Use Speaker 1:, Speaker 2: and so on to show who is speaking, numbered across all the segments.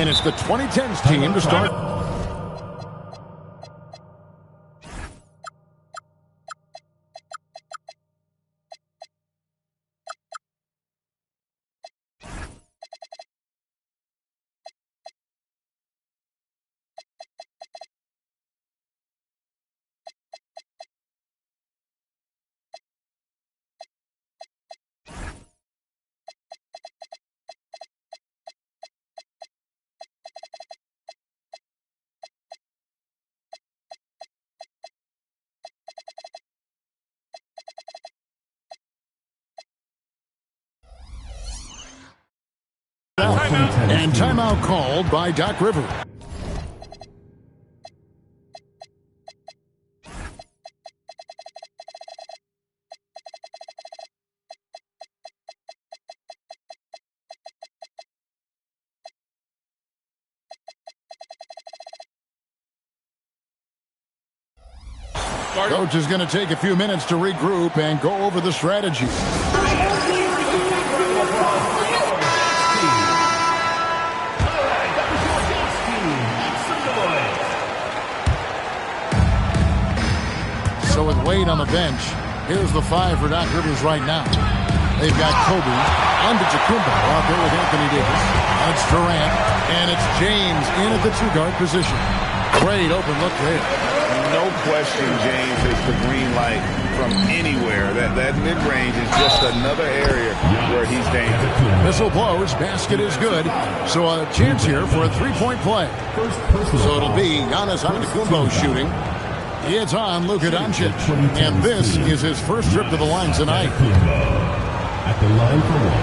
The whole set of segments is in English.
Speaker 1: And it's the 2010s team to start. And timeout called by Doc River. Coach is going to take a few minutes to regroup and go over the strategy. So with Wade on the bench, here's the 5 for Doc Rivers right now. They've got Kobe under Jacumbo out there with Anthony Davis. It's Durant, and it's James in at the 2-guard position. Great open look there.
Speaker 2: No question, James is the green light from anywhere. That mid-range is just another area where he's dangerous.
Speaker 1: Missile blows, basket is good. So a chance here for a 3-point play. So it'll be Giannis Antetokounmpo shooting. It's on Luka Doncic, and this is his first trip to the line tonight.
Speaker 3: At the line for one.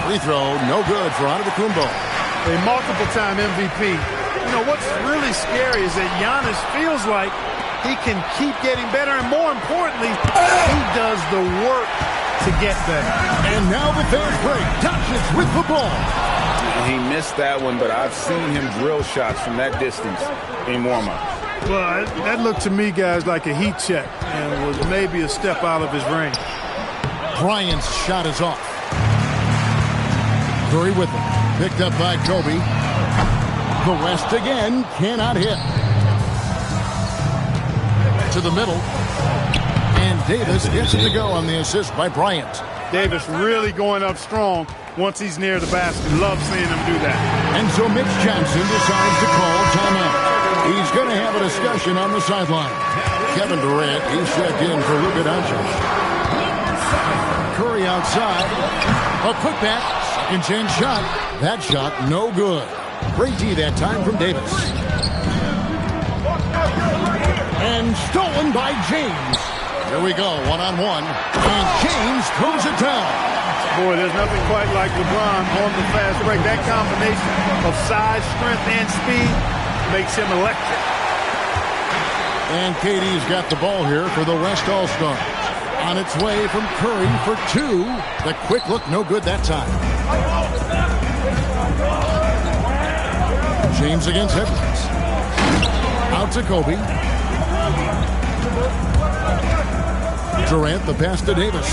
Speaker 1: Free throw, no good for Antetokounmpo.
Speaker 4: A multiple-time MVP. You know, what's really scary is that Giannis feels like he can keep getting better, and more importantly, he does the work to get better.
Speaker 1: And now the fast break. Doncic with the ball.
Speaker 2: He missed that one, but I've seen him drill shots from that distance in warm-up.
Speaker 4: Well, that looked to me, guys, like a heat check, and was maybe a step out of his range.
Speaker 1: Bryant's shot is off. Curry with it. Picked up by Kobe. The West again cannot hit. To the middle. And Davis gets it to go on the assist by Bryant.
Speaker 4: Davis really going up strong once he's near the basket. Love seeing him do that.
Speaker 1: And so Mitch Johnson decides to call timeout. He's going to have a discussion on the sideline. Kevin Durant, he's checked in for Luka Doncic. Curry outside. A quick back. Second chance shot. That shot no good. Great D that time from Davis. And stolen by James. Here we go, one-on-one. And James throws it down.
Speaker 4: Boy, there's nothing quite like LeBron on the fast break. That combination of size, strength, and speed makes him electric.
Speaker 1: And KD's got the ball here for the West All-Star. On its way from Curry for 2. The quick look, no good that time. James against Edwards. Out to Kobe. Durant, the pass to Davis.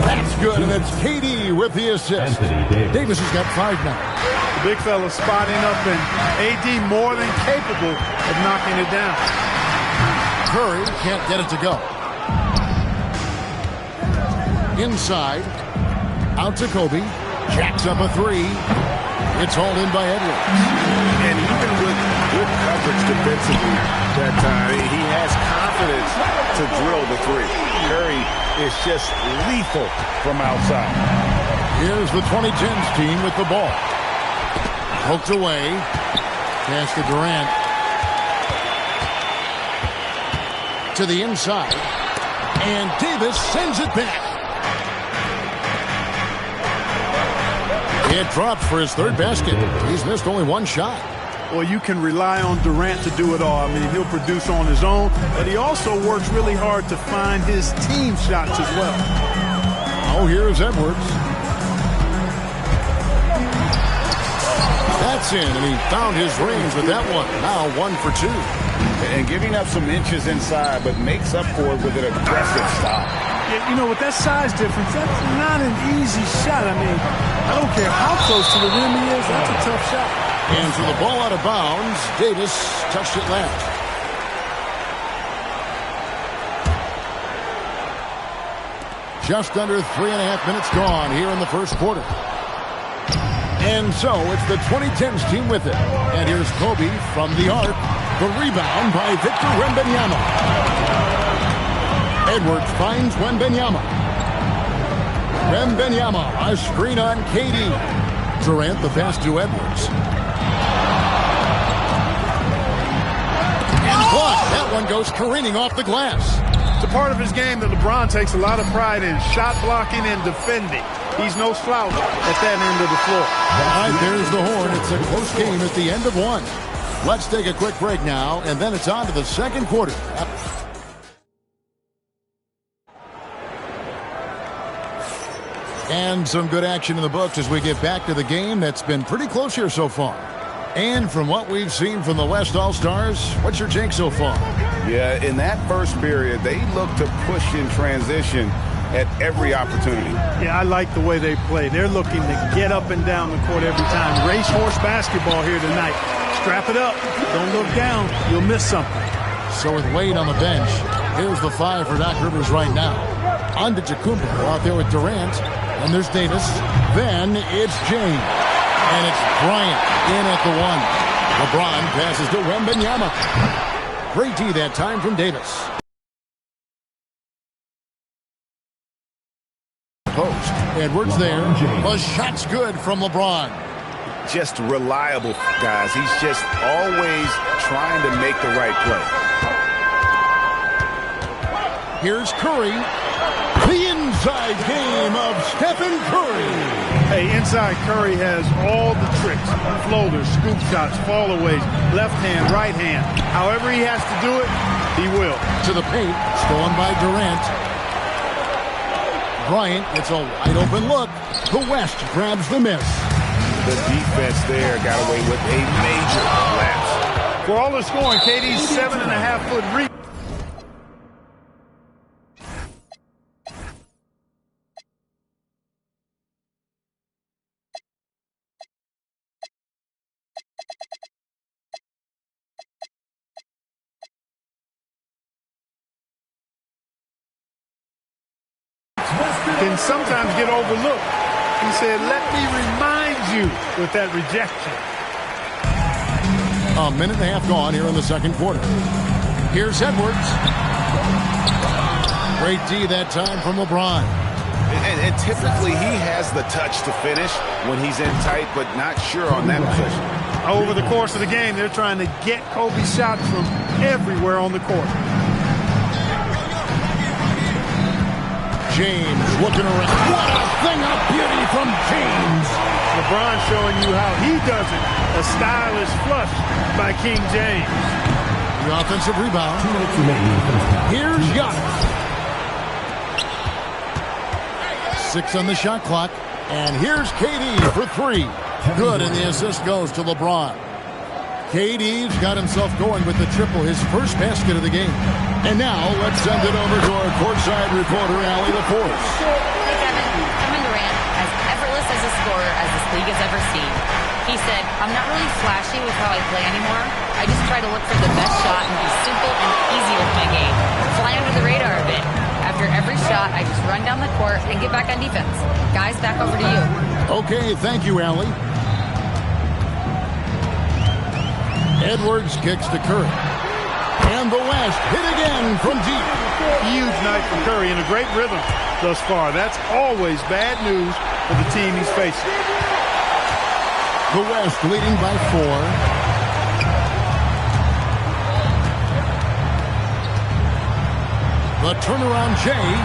Speaker 1: That's good, and it's KD with the assist. Davis has got 5 now.
Speaker 4: The big fella spotting up, and AD more than capable of knocking it down.
Speaker 1: Curry can't get it to go. Inside. Out to Kobe. Jacks up a 3. It's hauled in by Edwards.
Speaker 2: And even with good coverage defensively that time, he has confidence to drill the 3. Curry is just lethal from outside.
Speaker 1: Here's the 2010s team with the ball. Poked away. Pass to Durant. To the inside. And Davis sends it back. It drops for his 3rd basket. He's missed only 1 shot.
Speaker 4: Well, you can rely on Durant to do it all. I mean, he'll produce on his own, but he also works really hard to find his team shots as well.
Speaker 1: Oh, here's Edwards. That's in, and he found his range with that one. Now 1 for 2.
Speaker 2: And giving up some inches inside, but makes up for it with an aggressive stop.
Speaker 4: Yeah, you know, with that size difference, that's not an easy shot. I mean, I don't care how close to the rim he is. That's a tough shot.
Speaker 1: And so the ball out of bounds. Davis touched it left. Just under 3.5 minutes gone here in the first quarter. And so it's the 2010s team with it. And here's Kobe from the arc. The rebound by Victor Wembanyama. Edwards finds Wembanyama. Wembanyama, a screen on KD. Durant the pass to Edwards. And blocked. That one goes careening off the glass.
Speaker 4: It's a part of his game that LeBron takes a lot of pride in, shot blocking and defending. He's no slouch at that end of the floor.
Speaker 1: All right, there's the horn. It's a close game at the end of one. Let's take a quick break now, and then it's on to the second quarter. And some good action in the books as we get back to the game that's been pretty close here so far. And from what we've seen from the West All-Stars, what's your take so far?
Speaker 2: Yeah, in that first period, they looked to push in transition at every opportunity.
Speaker 4: Yeah, I like the way they play. They're looking to get up and down the court every time. Racehorse basketball here tonight. Strap it up. Don't look down. You'll miss something.
Speaker 1: So with Wade on the bench, here's the 5 for Doc Rivers right now. On to Antetokounmpo out there with Durant. And there's Davis. Then it's James. And it's Bryant in at the 1. LeBron passes to Wembanyama. Great D that time from Davis. Post. Edwards there. The shot's good from LeBron.
Speaker 2: Just reliable, guys. He's just always trying to make the right play.
Speaker 1: Here's Curry. The inside game of Stephen Curry.
Speaker 4: Hey, inside Curry has all the tricks. Floaters, scoop shots, fallaways, left hand, right hand. However he has to do it, he will.
Speaker 1: To the paint, stolen by Durant. Bryant gets a wide open look. The West grabs the miss.
Speaker 2: The defense there got away with a major lapse.
Speaker 4: For all the scoring, KD's 7.5-foot reach. Can sometimes get overlooked. He said, let me remind you with that rejection.
Speaker 1: A minute and a half gone here in the second quarter. Here's Edwards. Great D that time from LeBron.
Speaker 2: And typically he has the touch to finish when he's in tight, but not sure on that position.
Speaker 4: Over the course of the game, they're trying to get Kobe's shots from everywhere on the court.
Speaker 1: James looking around. What a thing of beauty from James.
Speaker 4: LeBron showing you how he does it. A stylish flush by King James.
Speaker 1: The offensive rebound.
Speaker 3: 2 minutes remaining.
Speaker 1: Here's Giannis. 6 on the shot clock. And here's KD for 3. Good, and the assist goes to LeBron. KD's got himself going with the triple, his first basket of the game. And now let's send it over to our courtside reporter, Allie LaForce.
Speaker 5: Hey, Kevin Durant, as effortless as a scorer as this league has ever seen. He said, I'm not really flashy with how I play anymore. I just try to look for the best shot and be simple and easy with my game. Fly under the radar a bit. After every shot, I just run down the court and get back on defense. Guys, back over to you.
Speaker 1: Okay, thank you, Allie. Edwards kicks to Curry. And the West hit again from deep.
Speaker 4: Huge night for Curry and a great rhythm thus far. That's always bad news for the team he's facing.
Speaker 1: The West leading by 4. The turnaround Jay.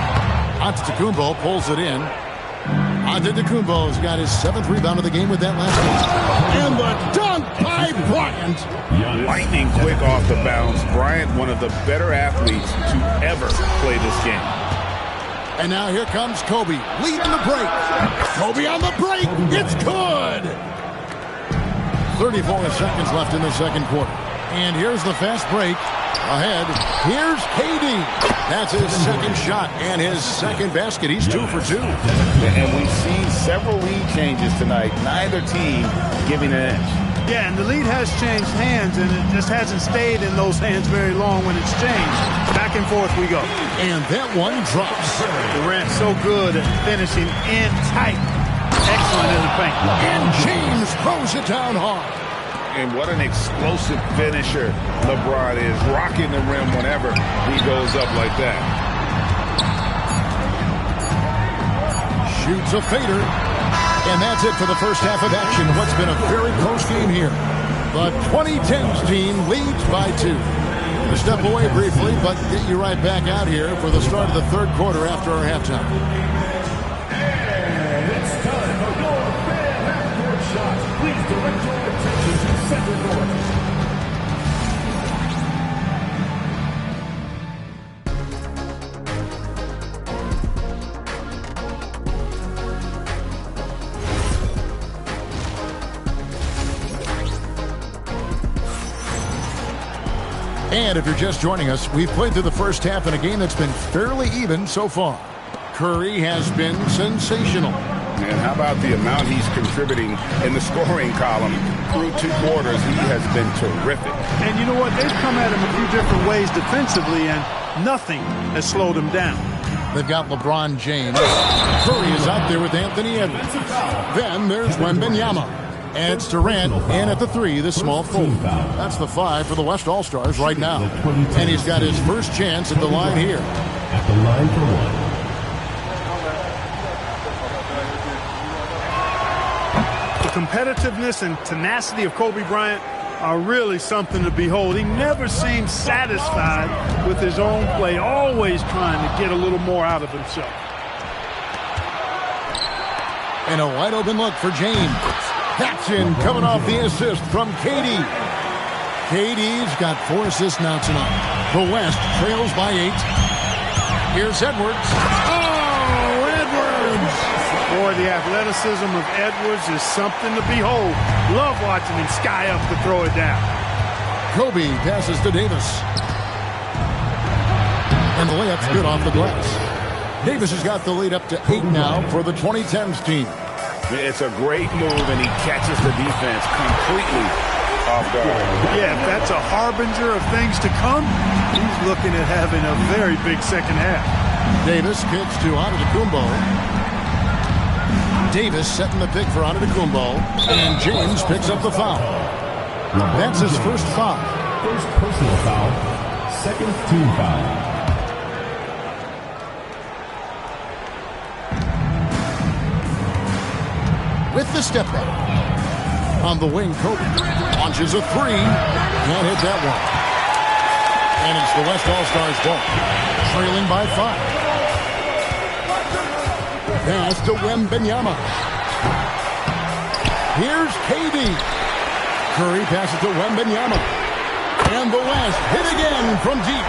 Speaker 1: Antetokounmpo pulls it in. Antetokounmpo's got his 7th rebound of the game with that last one. And the dunk by Bryant.
Speaker 2: Lightning quick off the bounce. Bryant, one of the better athletes to ever play this game.
Speaker 1: And now here comes Kobe, leading the break. Kobe on the break. It's good. 34 seconds left in the second quarter. And here's the fast break. Ahead, here's KD. That's his second shot and his second basket. He's 2 for 2.
Speaker 2: And we've seen several lead changes tonight. Neither team giving an edge.
Speaker 4: Yeah, and the lead has changed hands, and it just hasn't stayed in those hands very long when it's changed. Back and forth we go.
Speaker 1: And that one drops.
Speaker 4: Durant so good at finishing in tight. Excellent in the paint.
Speaker 1: And James throws it down hard.
Speaker 2: And what an explosive finisher LeBron is, rocking the rim whenever he goes up like that.
Speaker 1: Shoots a fader. And that's it for the first half of action. What's been a very close game here. The 2010s team leads by 2. We'll step away briefly, but get you right back out here for the start of the third quarter after our halftime.
Speaker 3: It's time for your fan half-court shots. Please direct your attention to center court.
Speaker 1: And if you're just joining us, we've played through the first half in a game that's been fairly even so far. Curry has been sensational.
Speaker 2: And how about the amount he's contributing in the scoring column through 2 quarters? He has been terrific.
Speaker 4: And you know what? They've come at him a few different ways defensively, and nothing has slowed him down.
Speaker 1: They've got LeBron James. Curry is out there with Anthony Edwards. Then there's Wembanyama. And it's Durant in at the 3, the small forward. That's the 5 for the West All-Stars right now. And he's got his first chance at the line here.
Speaker 3: At the line for 1.
Speaker 4: The competitiveness and tenacity of Kobe Bryant are really something to behold. He never seems satisfied with his own play, always trying to get a little more out of himself.
Speaker 1: And a wide open look for James. That's in, coming off the assist from KD. KD's got 4 assists now tonight. The West trails by 8. Here's Edwards. Oh, Edwards!
Speaker 4: Boy, the athleticism of Edwards is something to behold. Love watching him sky up to throw it down.
Speaker 1: Kobe passes to Davis. And the layup's good off the glass. Davis has got the lead up to 8 now for the 2010s team.
Speaker 2: It's a great move, and he catches the defense completely off guard.
Speaker 4: Yeah, if that's a harbinger of things to come, he's looking at having a very big second half.
Speaker 1: Davis kicks to Antetokounmpo. Davis setting the pick for Antetokounmpo, and James picks up the foul. That's his first foul.
Speaker 3: First personal foul, second team foul.
Speaker 1: With the step back. On the wing, Kobe launches a 3. Can't hit that one. And it's the West All-Stars ball. Trailing by 5. Pass to Wembanyama. Here's KD. Curry passes to Wembanyama. And the West hit again from deep.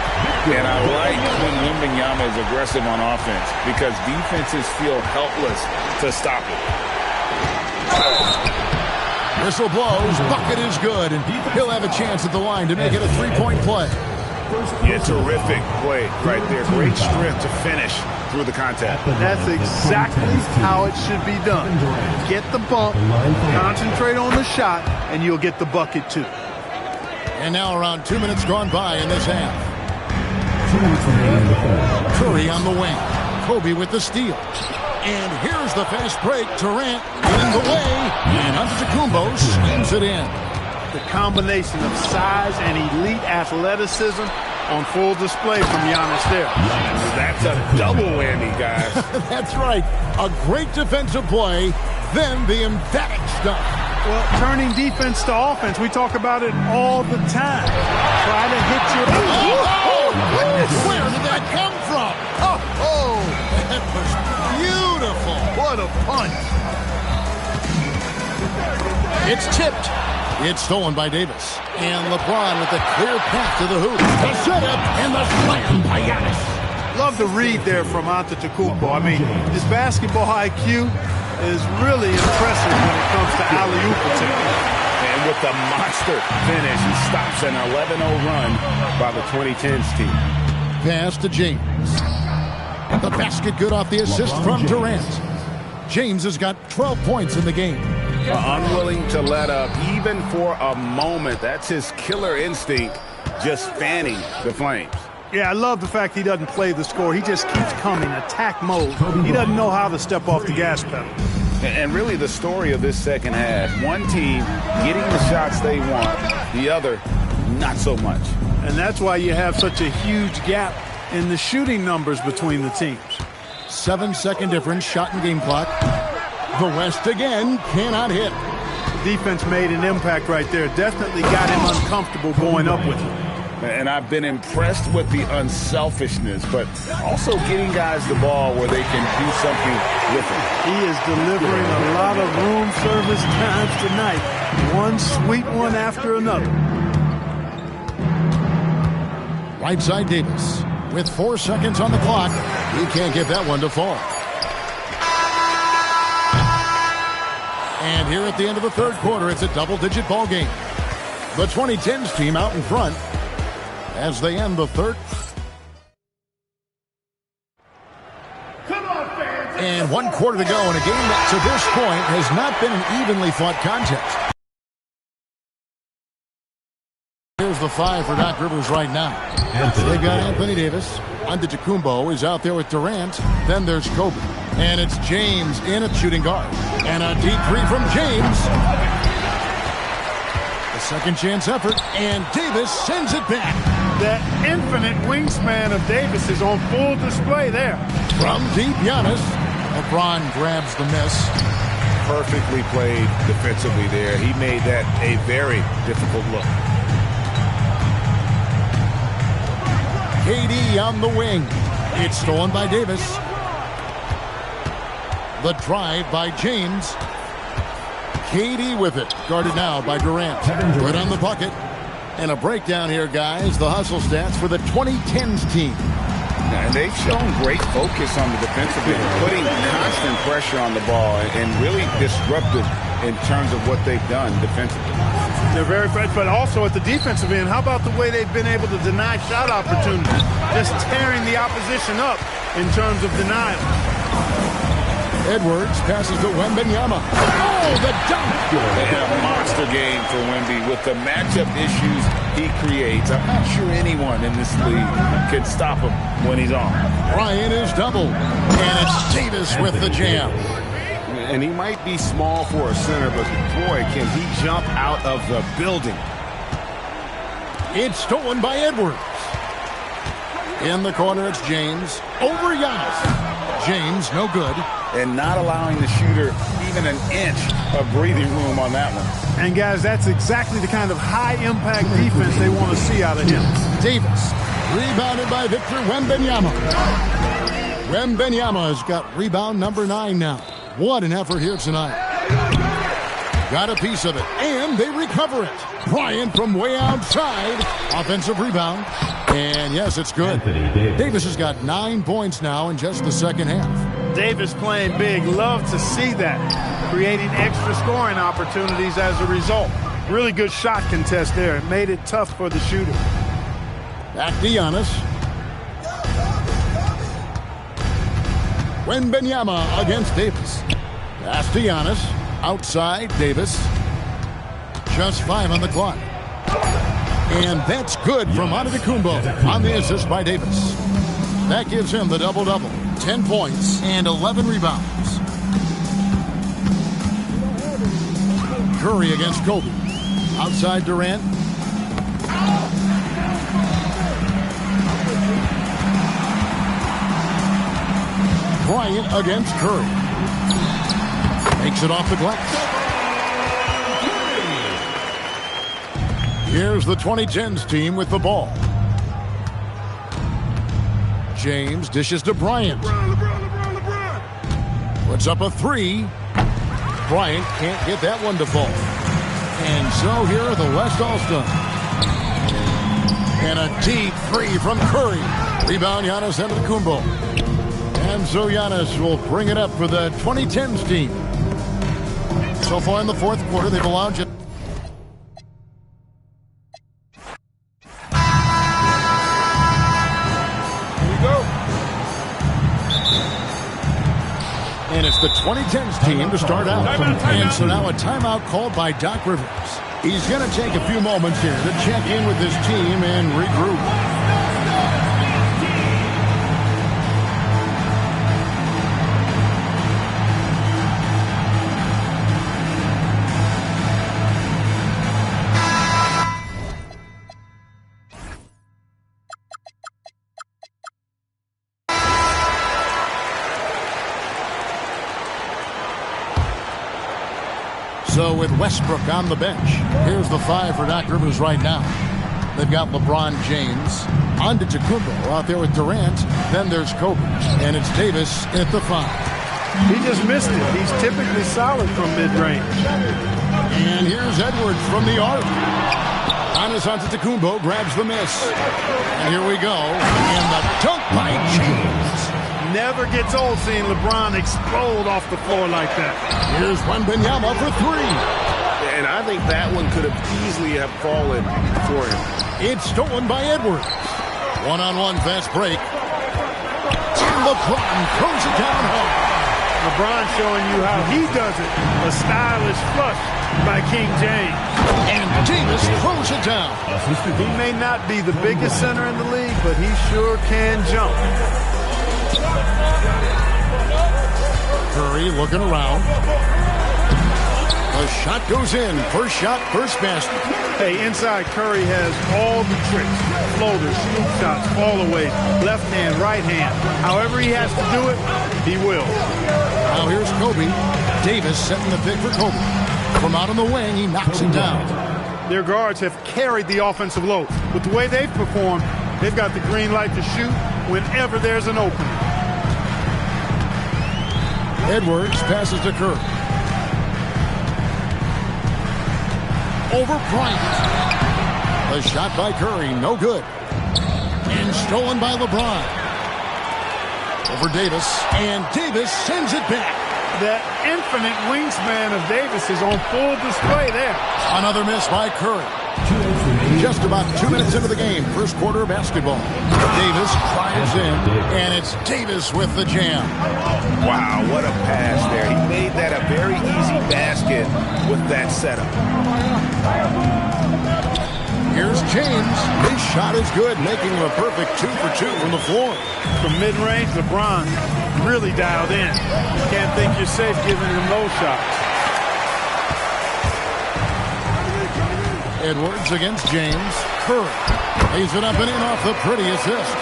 Speaker 2: And I like when Wembanyama is aggressive on offense because defenses feel helpless to stop it.
Speaker 1: Whistle blows, bucket is good, and he'll have a chance at the line to make it a 3-point play.
Speaker 2: Yeah, terrific play right there. Great strength to finish through the contact.
Speaker 4: That's exactly how it should be done. Get the bump, concentrate on the shot, and you'll get the bucket too.
Speaker 1: And now around 2 minutes gone by in this half. Curry on the wing. Kobe with the steal. And here's the fast break. Durant in the way. And Antetokounmpo slams it in.
Speaker 4: The combination of size and elite athleticism on full display from Giannis there.
Speaker 2: That's a double whammy, guys.
Speaker 1: That's right. A great defensive play, then the emphatic stuff.
Speaker 4: Well, turning defense to offense, we talk about it all the time. Try to hit your...
Speaker 1: Oh, goodness. Where did that come from? Oh, that was beautiful. What a punch. It's tipped. It's stolen by Davis. And LeBron with a clear path to the hoop. The setup and the slam by Giannis.
Speaker 4: Love the read there from Antetokounmpo. I mean, his basketball IQ is really impressive when it comes to alley-oop attempt.
Speaker 2: And And with the monster finish, he stops an 11-0 run by the 2010s team.
Speaker 1: Pass to James. The basket good off the assist from Durant. James has got 12 points in the game.
Speaker 2: Unwilling to let up even for a moment. That's his killer instinct, just fanning the flames.
Speaker 4: Yeah, I love the fact he doesn't play the score. He just keeps coming, attack mode. He doesn't know how to step off the gas pedal.
Speaker 2: And really the story of this second half, one team getting the shots they want, the other not so much.
Speaker 4: And that's why you have such a huge gap in the shooting numbers between the teams.
Speaker 1: 7-second difference, shot and game clock. The West again cannot hit.
Speaker 4: Defense made an impact right there. Definitely got him uncomfortable going up with it.
Speaker 2: And I've been impressed with the unselfishness, but also getting guys the ball where they can do something with it.
Speaker 4: He is delivering a lot of room service times tonight. One sweet one after another.
Speaker 1: Right side Davis. With 4 seconds on the clock, he can't get that one to fall. And here at the end of the third quarter, it's a double-digit ball game. The 2010s team out in front as they end the third.
Speaker 3: Come on, fans.
Speaker 1: And 1 quarter to go in a game that to this point has not been an evenly fought contest. Here's the 5 for Doc Rivers right now. They've got Anthony Davis. Antetokounmpo is out there with Durant. Then there's Kobe. And it's James in at shooting guard. And a deep three from James. The second chance effort. And Davis sends it back.
Speaker 4: That infinite wingspan of Davis is on full display there.
Speaker 1: From deep, Giannis. LeBron grabs the miss.
Speaker 2: Perfectly played defensively there. He made that a very difficult look.
Speaker 1: KD on the wing. It's stolen by Davis. The drive by James. KD with it. Guarded now by Durant. Good on the bucket. And a breakdown here, guys. The hustle stats for the 2010s team.
Speaker 2: And they've shown great focus on the defensive end, putting constant pressure on the ball and really disruptive in terms of what they've done defensively.
Speaker 4: They're very fresh, but also at the defensive end, how about the way they've been able to deny shot opportunities? Just tearing the opposition up in terms of denial.
Speaker 1: Edwards passes to Wembanyama. Oh, the dunk!
Speaker 2: And a monster game for Wemby with the matchup issues he creates. I'm not sure anyone in this league can stop him when he's on.
Speaker 1: Bryant is doubled. And it's Davis with the jam.
Speaker 2: And he might be small for a center, but boy, can he jump out of the building.
Speaker 1: It's stolen by Edwards. In the corner, it's James. Over Giannis. James, no good.
Speaker 2: And not allowing the shooter even an inch of breathing room on that one.
Speaker 4: And, guys, that's exactly the kind of high-impact defense they want to see out of him.
Speaker 1: Davis, rebounded by Victor Wembanyama. Wembanyama has got rebound number 9 now. What an effort here tonight. Got a piece of it, and they recover it. Bryant from way outside. Offensive rebound. And, yes, it's good. Davis has got 9 points now in just the second half.
Speaker 4: Davis playing big. Love to see that. Creating extra scoring opportunities as a result. Really good shot contest there. It made it tough for the shooter.
Speaker 1: Back to Giannis. Wembanyama against Davis. Pass to Giannis. Outside, Davis. Just 5 on the clock. And that's good from Antetokounmpo on the assist by Davis. That gives him the double-double. 10 points and 11 rebounds. Curry against Kobe. Outside Durant. Bryant against Curry. Makes it off the glass. Here's the 2010s team with the ball. James dishes to Bryant. Puts up a 3. Bryant can't get that one to fall. And so here are the West All-Stars. And a deep 3 from Curry. Rebound Giannis Antetokounmpo. And so Giannis will bring it up for the 2010s team. So far in the fourth quarter, they've allowed you. the 2010s team to start out. And so now a timeout called by Doc Rivers. He's going to take a few moments here to check in with his team and regroup. So with Westbrook on the bench, here's the 5 for Doc Rivers right now. They've got LeBron James, Antetokounmpo out there with Durant. Then there's Kobe, and it's Davis at the 5.
Speaker 4: He just missed it. He's typically solid from mid-range.
Speaker 1: And here's Edwards from the arc. Giannis Antetokounmpo grabs the miss. And here we go. And the dunk by James.
Speaker 4: Never gets old seeing LeBron explode off the floor like that.
Speaker 1: Here's Wembanyama for 3.
Speaker 2: And I think that one could have easily have fallen for him.
Speaker 1: It's stolen by Edwards. One-on-one fast break. And LeBron throws it down hard.
Speaker 4: LeBron showing you how he does it. A stylish flush by King James.
Speaker 1: And Davis throws it down.
Speaker 4: He may not be the biggest center in the league, but he sure can jump.
Speaker 1: Curry looking around. The shot goes in. First shot, first basket.
Speaker 4: Hey, inside Curry has all the tricks. Floaters, scoop shots, fall away, left hand, right hand. However he has to do it, he will.
Speaker 1: Now here's Kobe. Davis setting the pick for Kobe. From out on the wing, he knocks it down.
Speaker 4: Their guards have carried the offensive load. With the way they've performed, they've got the green light to shoot whenever there's an opening.
Speaker 1: Edwards passes to Curry. Over Bryant. The shot by Curry, no good. And stolen by LeBron. Over Davis, and Davis sends it back.
Speaker 4: That infinite wingspan of Davis is on full display there.
Speaker 1: Another miss by Curry. Just about 2 minutes into the game, first quarter of basketball. Davis drives in, and it's Davis with the jam.
Speaker 2: Wow, what a pass there. He made that a very easy basket with that setup.
Speaker 1: Here's James. His shot is good, making him a perfect 2 for 2 from the floor.
Speaker 4: From mid-range, LeBron really dialed in. You can't think you're safe giving him those shots.
Speaker 1: Edwards against James. Curry lays it up and in off the pretty assist.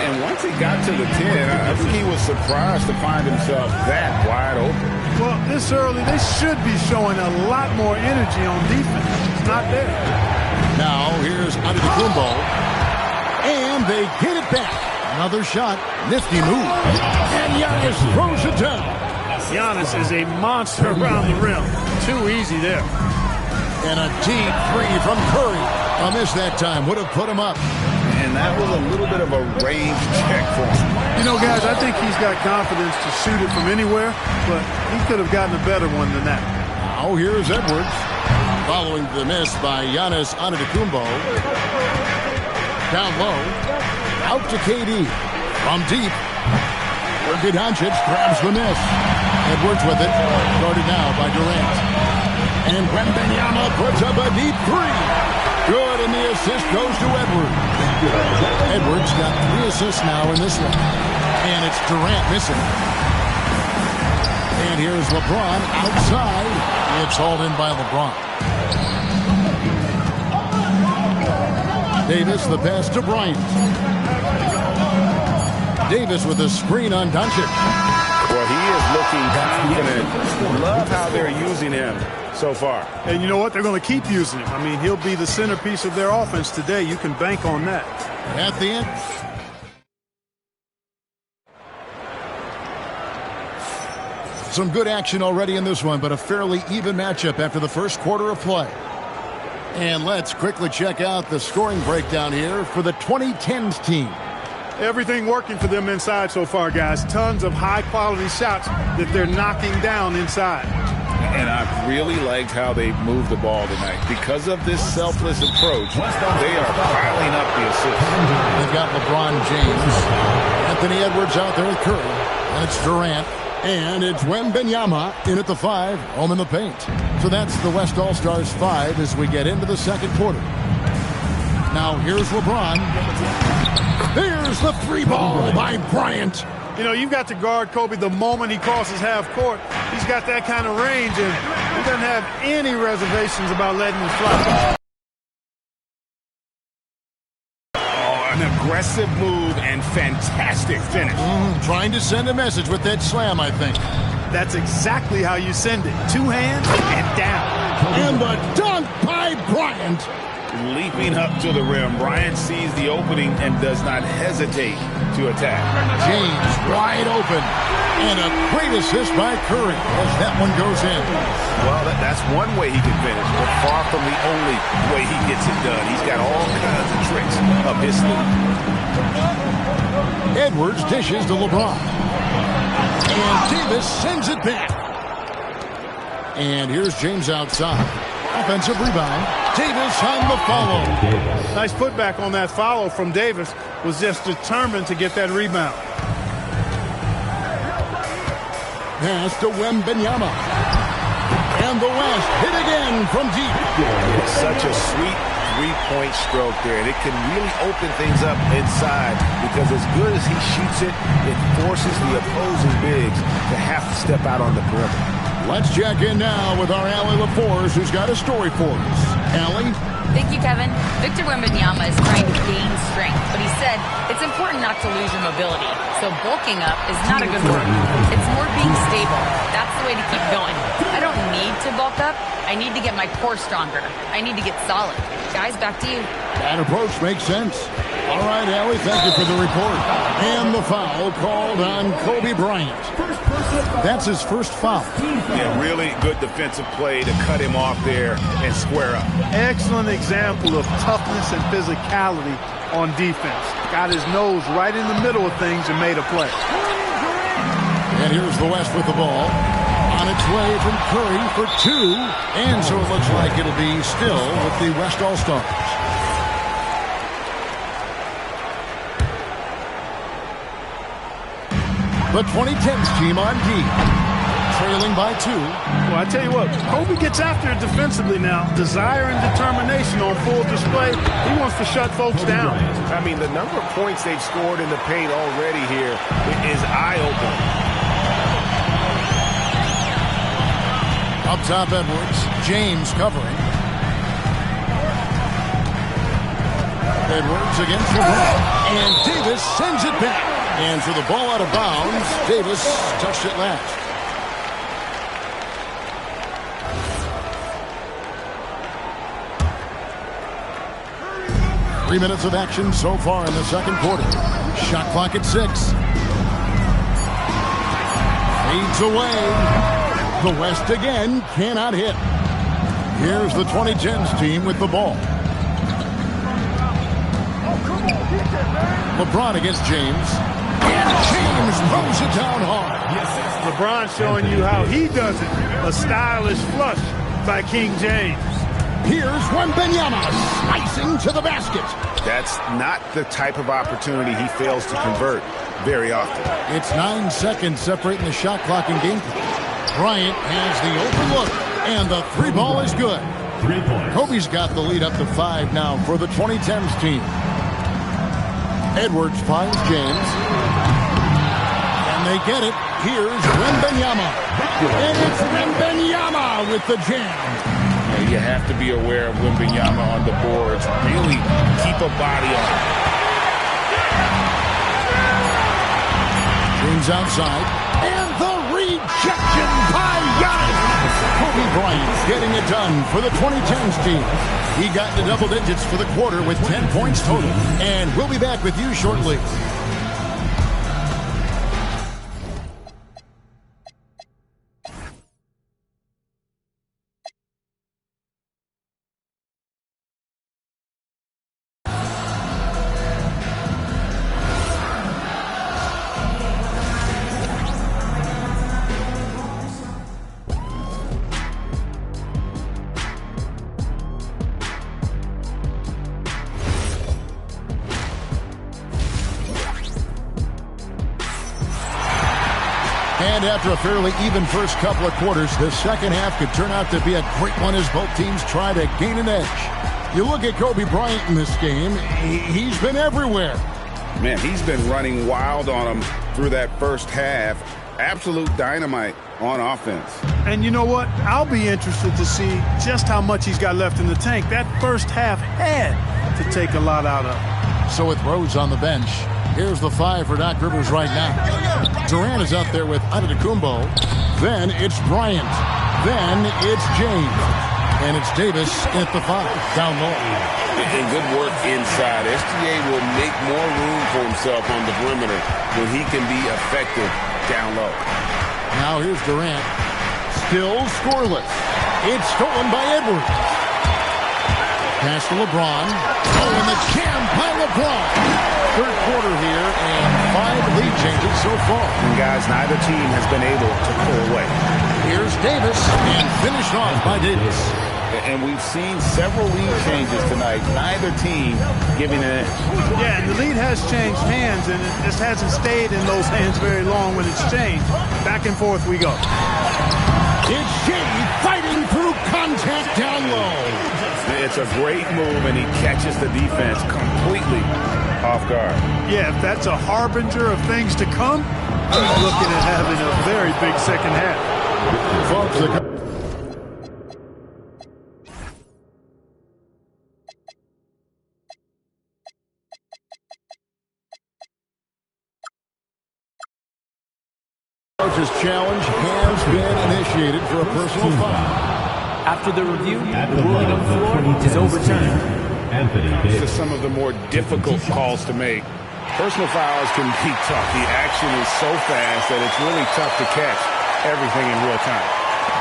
Speaker 2: And once he got to the 10, I think he was surprised to find himself that wide open.
Speaker 4: Well, this early, they should be showing a lot more energy on defense. It's not there.
Speaker 1: Now, here's Antetokounmpo. And they get it back. Another shot. Nifty move. And Giannis throws it down.
Speaker 4: Giannis is a monster around the rim. Too easy there.
Speaker 1: And a deep three from Curry. A miss that time. Would have put him up.
Speaker 2: And that was a little bit of a range check for him.
Speaker 4: You know, guys, I think he's got confidence to shoot it from anywhere, but he could have gotten a better one than that.
Speaker 1: Now here's Edwards. Following the miss by Giannis Antetokounmpo. Down low. Out to KD. From deep. Doncic grabs the miss. Edwards with it. Guarded now by Durant. And Wembanyama puts up a deep 3. Good, and the assist goes to Edwards. Edwards got 3 assists now in this one. And it's Durant missing. And here's LeBron outside. It's hauled in by LeBron. Davis, the pass to Bryant. Davis with a screen on Doncic.
Speaker 2: Well, he is looking confident. Love how they're using him so far.
Speaker 4: And you know what? They're going to keep using him. I mean, he'll be the centerpiece of their offense today. You can bank on that.
Speaker 1: At the end. Some good action already in this one, but a fairly even matchup after the first quarter of play. And let's quickly check out the scoring breakdown here for the 2010s team.
Speaker 4: Everything working for them inside so far, guys. Tons of high-quality shots that they're knocking down inside.
Speaker 2: And I've really liked how they moved the ball tonight. Because of this selfless approach, they are piling up the assists.
Speaker 1: They've got LeBron James. Anthony Edwards out there with Curry. And it's Durant. And it's Wembanyama in at the 5, home in the paint. So that's the West All-Stars 5 as we get into the second quarter. Now here's LeBron. There's the 3-ball by Bryant.
Speaker 4: You know, you've got to guard Kobe the moment he crosses half court. He's got that kind of range, and he doesn't have any reservations about letting it fly.
Speaker 2: An aggressive move and fantastic finish.
Speaker 1: Trying to send a message with that slam, I think.
Speaker 4: That's exactly how you send it. 2 hands and down.
Speaker 1: And the dunk by Bryant.
Speaker 2: Leaping up to the rim, Bryant sees the opening and does not hesitate to attack.
Speaker 1: James wide open. And a great assist by Curry as that one goes in.
Speaker 2: Well, that's one way he can finish, but far from the only way he gets it done. He's got all kinds of tricks up his sleeve.
Speaker 1: Edwards dishes to LeBron. And Davis sends it back. And here's James outside. Offensive rebound. Davis on the follow.
Speaker 4: Nice putback on that follow from Davis. Was just determined to get that rebound.
Speaker 1: Pass to Wembanyama. And the West hit again from deep.
Speaker 2: It's such a sweet three-point stroke there, and it can really open things up inside because as good as he shoots it, it forces the opposing bigs to have to step out on the perimeter.
Speaker 1: Let's check in now with our Allie LaForce, who's got a story for us. Allie?
Speaker 5: Thank you, Kevin. Victor Wembanyama is trying to gain strength, but he said it's important not to lose your mobility. So bulking up is not a good word. It's more being stable. That's the way to keep going. I don't need to bulk up. I need to get my core stronger. I need to get solid. Guys, back to you.
Speaker 1: That approach makes sense. All right, Allie, thank you for the report. And the foul called on Kobe Bryant. That's his first foul.
Speaker 2: Yeah, really good defensive play to cut him off there and square up.
Speaker 4: Excellent example of toughness and physicality on defense. Got his nose right in the middle of things and made a play.
Speaker 1: And here's the West with the ball. On its way from Curry for 2. And so it looks like it'll be still with the West All-Stars. The 2010s team on D, trailing by 2.
Speaker 4: Well, I tell you what, Kobe gets after it defensively now. Desire and determination on full display. He wants to shut folks down.
Speaker 2: I mean, the number of points they've scored in the paint already here is eye-opening.
Speaker 1: Up top, Edwards. James covering. Edwards against LeBron. And Davis sends it back. And for the ball out of bounds, Davis touched it last. Three minutes of action so far in the second quarter. Shot clock at 6. Fades away. The West again cannot hit. Here's the 2010s team with the ball. LeBron against James. And James throws it down hard.
Speaker 4: LeBron showing you how he does it. A stylish flush by King James.
Speaker 1: Here's Wembanyama slicing to the basket.
Speaker 2: That's not the type of opportunity he fails to convert very often.
Speaker 1: It's 9 seconds separating the shot clock and game clock. Bryant has the open look, and the 3-ball is good.
Speaker 3: 3 points.
Speaker 1: Kobe's got the lead up to 5 now for the 2010s team. Edwards finds James. And they get it. Here's Wembanyama. And it's Wembanyama with the jam.
Speaker 2: Yeah, you have to be aware of Wembanyama on the boards. Really keep a body on him.
Speaker 1: James outside. And the rejection by Giannis. Kobe Bryant getting it done for the 2010s team. He got into double digits for the quarter with 10 points total. And we'll be back with you shortly. And after a fairly even first couple of quarters, the second half could turn out to be a great one as both teams try to gain an edge. You look at Kobe Bryant in this game, he's been everywhere.
Speaker 6: Man, he's been running wild on him through that first half. Absolute dynamite on offense.
Speaker 4: And you know what? I'll be interested to see just how much he's got left in the tank. That first half had to take a lot out of him.
Speaker 1: So with Rose on the bench, here's the 5 for Doc Rivers right now. Durant is out there with Antetokounmpo. Then it's Bryant. Then it's James. And it's Davis at the 5, down low.
Speaker 6: And good work inside. SGA will make more room for himself on the perimeter when he can be effective down low.
Speaker 1: Now here's Durant. Still scoreless. It's stolen by Edwards. Pass to LeBron. Oh, and the jam by LeBron. Third quarter here, and 5 lead changes so far.
Speaker 2: And guys, neither team has been able to pull away.
Speaker 1: Here's Davis, and finished off by Davis.
Speaker 2: And we've seen several lead changes tonight. Neither team giving an edge.
Speaker 4: Yeah, and the lead has changed hands, and it just hasn't stayed in those hands very long when it's changed. Back and forth we go.
Speaker 1: It's Shea fighting through contact down low.
Speaker 2: It's a great move, and he catches the defense completely off guard.
Speaker 4: Yeah, if that's a harbinger of things to come, he's looking at having a very big second half.
Speaker 1: Folks, coach's challenge has been initiated for a personal foul.
Speaker 7: After the review, the ruling on the floor is overturned.
Speaker 2: These are some of the more difficult calls to make. Personal fouls can be tough. The action is so fast that it's really tough to catch everything in real time.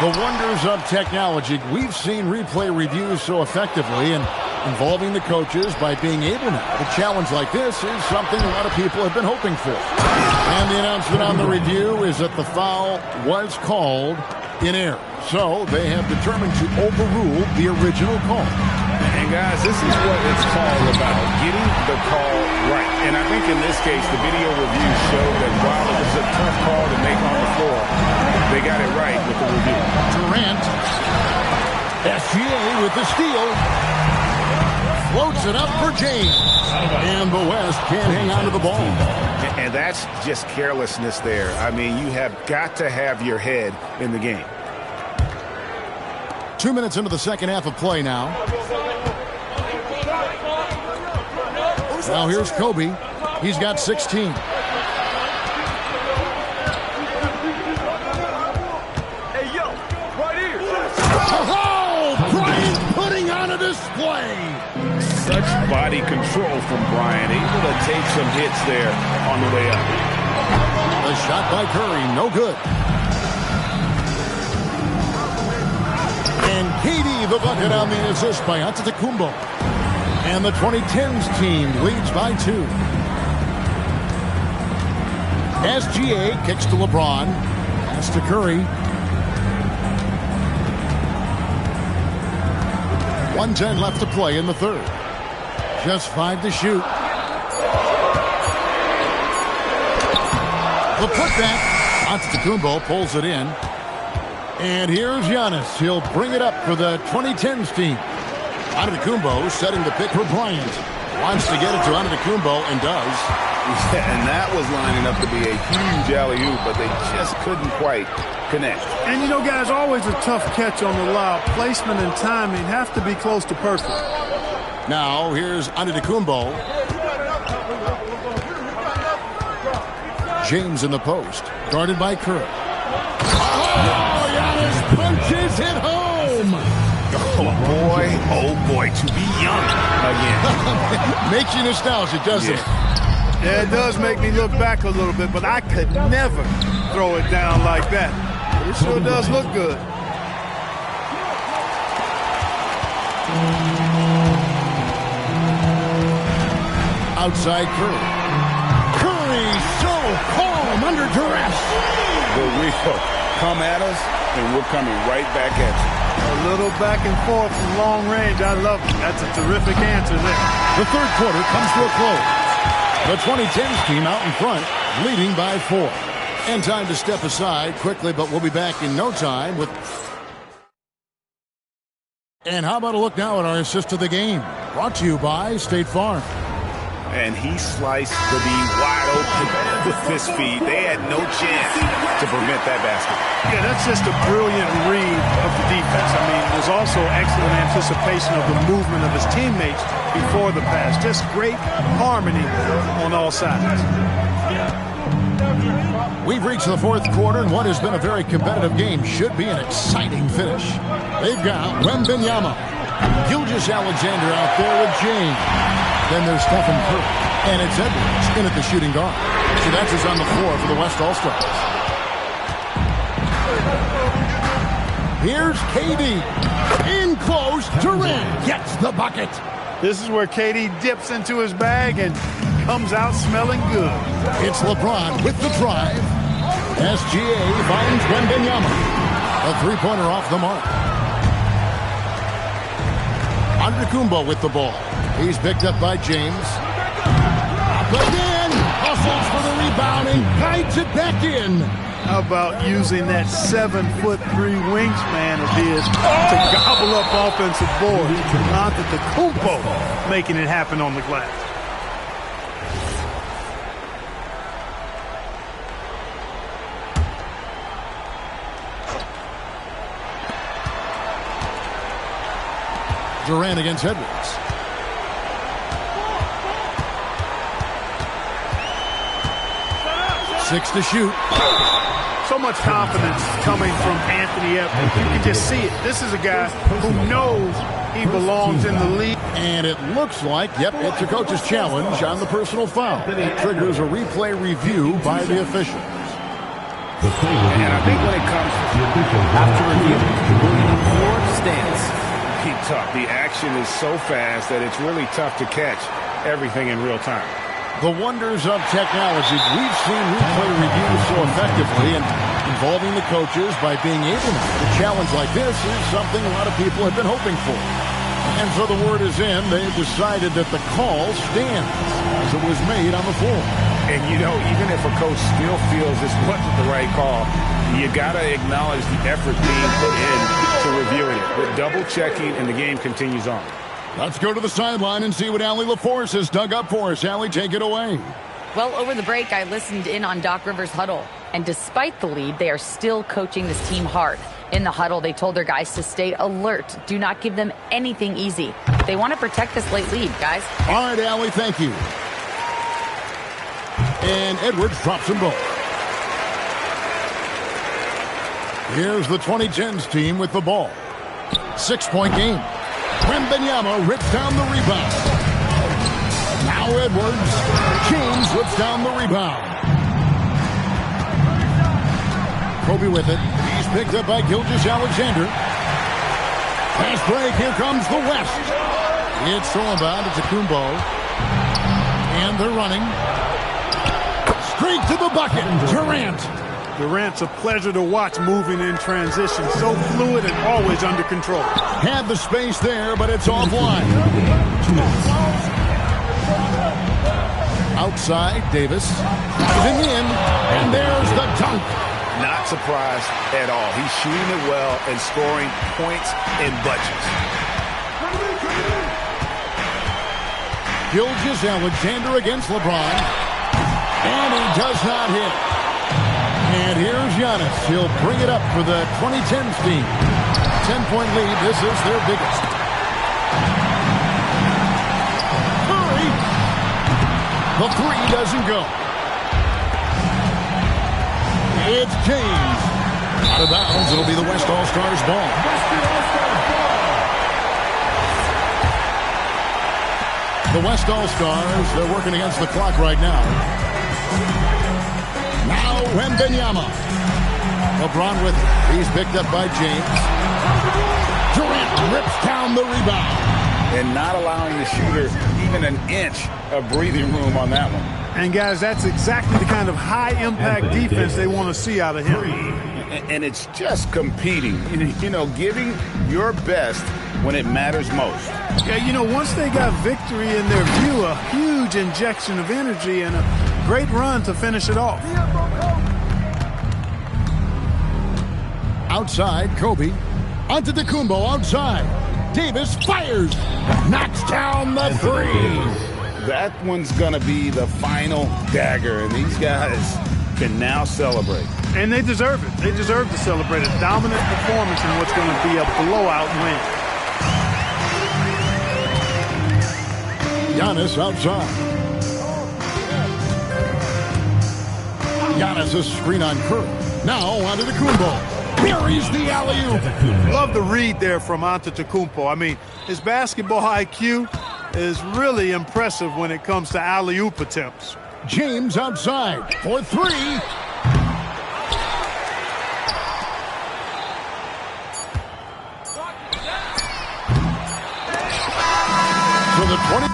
Speaker 1: The wonders of technology. We've seen replay reviews so effectively and involving the coaches by being able now. A challenge like this is something a lot of people have been hoping for. And the announcement on the review is that the foul was called in error. So they have determined to overrule the original call.
Speaker 2: And guys, this is what it's called about, getting the call right. And I think in this case, the video review showed that while it was a tough call to make on the floor, they got it right with the review.
Speaker 1: Durant. SGA with the steal. Floats it up for James. And the West can't hang on to the ball.
Speaker 2: And that's just carelessness there. I mean, you have got to have your head in the game.
Speaker 1: 2 minutes into the second half of play now. Now here's Kobe. He's got 16.
Speaker 3: Hey, yo, right here.
Speaker 1: Oh, Bryant putting on a display.
Speaker 2: Such body control from Bryant, able to take some hits there on the way up.
Speaker 1: A shot by Curry, no good. And KD, the bucket on the assist by Antetokounmpo. And the 2010s team leads by 2. SGA kicks to LeBron. Pass to Curry. 1:10 left to play in the third. Just 5 to shoot. The putback. Antetokounmpo pulls it in. And here's Giannis. He'll bring it up for the 2010s team. Antetokounmpo setting the pick for Bryant. Wants to get it to Antetokounmpo and does.
Speaker 2: And that was lining up to be a huge alley-oop, but they just couldn't quite connect.
Speaker 4: And you know, guys, always a tough catch on the lob. Placement and timing have to be close to perfect.
Speaker 1: Now here's Antetokounmpo. James in the post, guarded by Curry. Oh, Giannis punches it home.
Speaker 2: Oh boy, to be young again.
Speaker 1: Makes you nostalgic, doesn't it?
Speaker 4: Yeah, it does make me look back a little bit, but I could never throw it down like that. It sure does look good.
Speaker 1: Outside Curry. Curry so calm under duress.
Speaker 2: The real come at us, and we're coming right back at you.
Speaker 4: A little back and forth from long range. I love it. That's a terrific answer there.
Speaker 1: The third quarter comes to a close. The 2010s team out in front, leading by 4. And time to step aside quickly, but we'll be back in no time with... And how about a look now at our assist of the game? Brought to you by State Farm.
Speaker 2: And he sliced the D wide open with this feed. They had no chance to prevent that basket.
Speaker 4: Yeah, that's just a brilliant read of the defense. I mean, there's also excellent anticipation of the movement of his teammates before the pass. Just great harmony on all sides.
Speaker 1: We've reached the fourth quarter, and what has been a very competitive game should be an exciting finish. They've got Wembenyama, Gilgeous-Alexander out there with James. Then there's Stephen Curry, and it's Edwards in at the shooting guard. So that's who's on the floor for the West All-Stars. Here's KD. In close, Durant gets the bucket.
Speaker 4: This is where KD dips into his bag and comes out smelling good.
Speaker 1: It's LeBron with the drive. SGA finds Wembenyama. A three-pointer off the mark. Antetokounmpo with the ball. He's picked up by James. But then, hustles for the rebounding, kites it back in.
Speaker 4: How about using that 7'3" wingspan of his to gobble up offensive boards? Antetokounmpo making it happen on the glass.
Speaker 1: Durant against Edwards. Six to shoot.
Speaker 4: So much confidence coming from Anthony Edwards. You can just see it. This is a guy who knows he belongs in the league.
Speaker 1: And it looks like, yep, it's a coach's challenge on the personal foul. It triggers a replay review by the officials.
Speaker 2: And I think when it comes
Speaker 7: After review, William Ford stands.
Speaker 2: to tough, the action is so fast that it's really tough to catch everything in real time.
Speaker 1: The wonders of technology. We've seen replay reviews so effectively, and involving the coaches by being able to do a challenge like this is something a lot of people have been hoping for. And so the word is in. They've decided that the call stands as it was made on the floor.
Speaker 2: And, you know, even if a coach still feels this wasn't the right call, you got to acknowledge the effort being put in to reviewing it. But double-checking, and the game continues on.
Speaker 1: Let's go to the sideline and see what Allie LaForce has dug up for us. Allie, take it away.
Speaker 5: Well, over the break, I listened in on Doc Rivers' huddle. And despite the lead, they are still coaching this team hard. In the huddle, they told their guys to stay alert. Do not give them anything easy. They want to protect this late lead, guys.
Speaker 1: All right, Allie, thank you. And Edwards drops them both. Here's the 2010s team with the ball. 6-point game. Wembenyama rips down the rebound. Now Edwards. James rips down the rebound. Kobe with it. He's picked up by Gilgeous-Alexander. Pass break. Here comes the West. It's thrown about to Antetokounmpo. And they're running. Straight to the bucket.
Speaker 4: Durant's a pleasure to watch moving in transition. So fluid and always under control.
Speaker 1: Had the space there, but it's offline. Outside, Davis. Driving in, and there's the dunk.
Speaker 2: Not surprised at all. He's shooting it well and scoring points in bunches.
Speaker 1: Gilgeous-Alexander against LeBron. And he does not hit. And here's Giannis. He'll bring it up for the 2010s team. 10-point lead. This is their biggest. Curry. The three doesn't go. It's James. Out of bounds. It'll be the West All-Stars ball. The West All-Stars, they're working against the clock right now. Now Wembenyama. LeBron with it. He's picked up by James. Durant rips down the rebound.
Speaker 2: And not allowing the shooter even an inch of breathing room on that one.
Speaker 4: And, guys, that's exactly the kind of high-impact defense they want to see out of him.
Speaker 2: And it's just competing, you know, giving your best when it matters most.
Speaker 4: Yeah, you know, once they got victory in their view, a huge injection of energy and a great run to finish it off.
Speaker 1: Outside, Kobe. Antetokounmpo outside. Davis fires. Knocks down the three.
Speaker 6: That one's going to be the final dagger, and these guys can now celebrate.
Speaker 4: And they deserve it. They deserve to celebrate a dominant performance in what's going to be a blowout win.
Speaker 1: Giannis outside. Giannis a screen on Curry. Now onto the Antetokounmpo. Buries the alley-oop.
Speaker 4: Love the read there from Antetokounmpo. I mean, his basketball IQ is really impressive when it comes to alley-oop attempts.
Speaker 1: James outside for three. So the 20.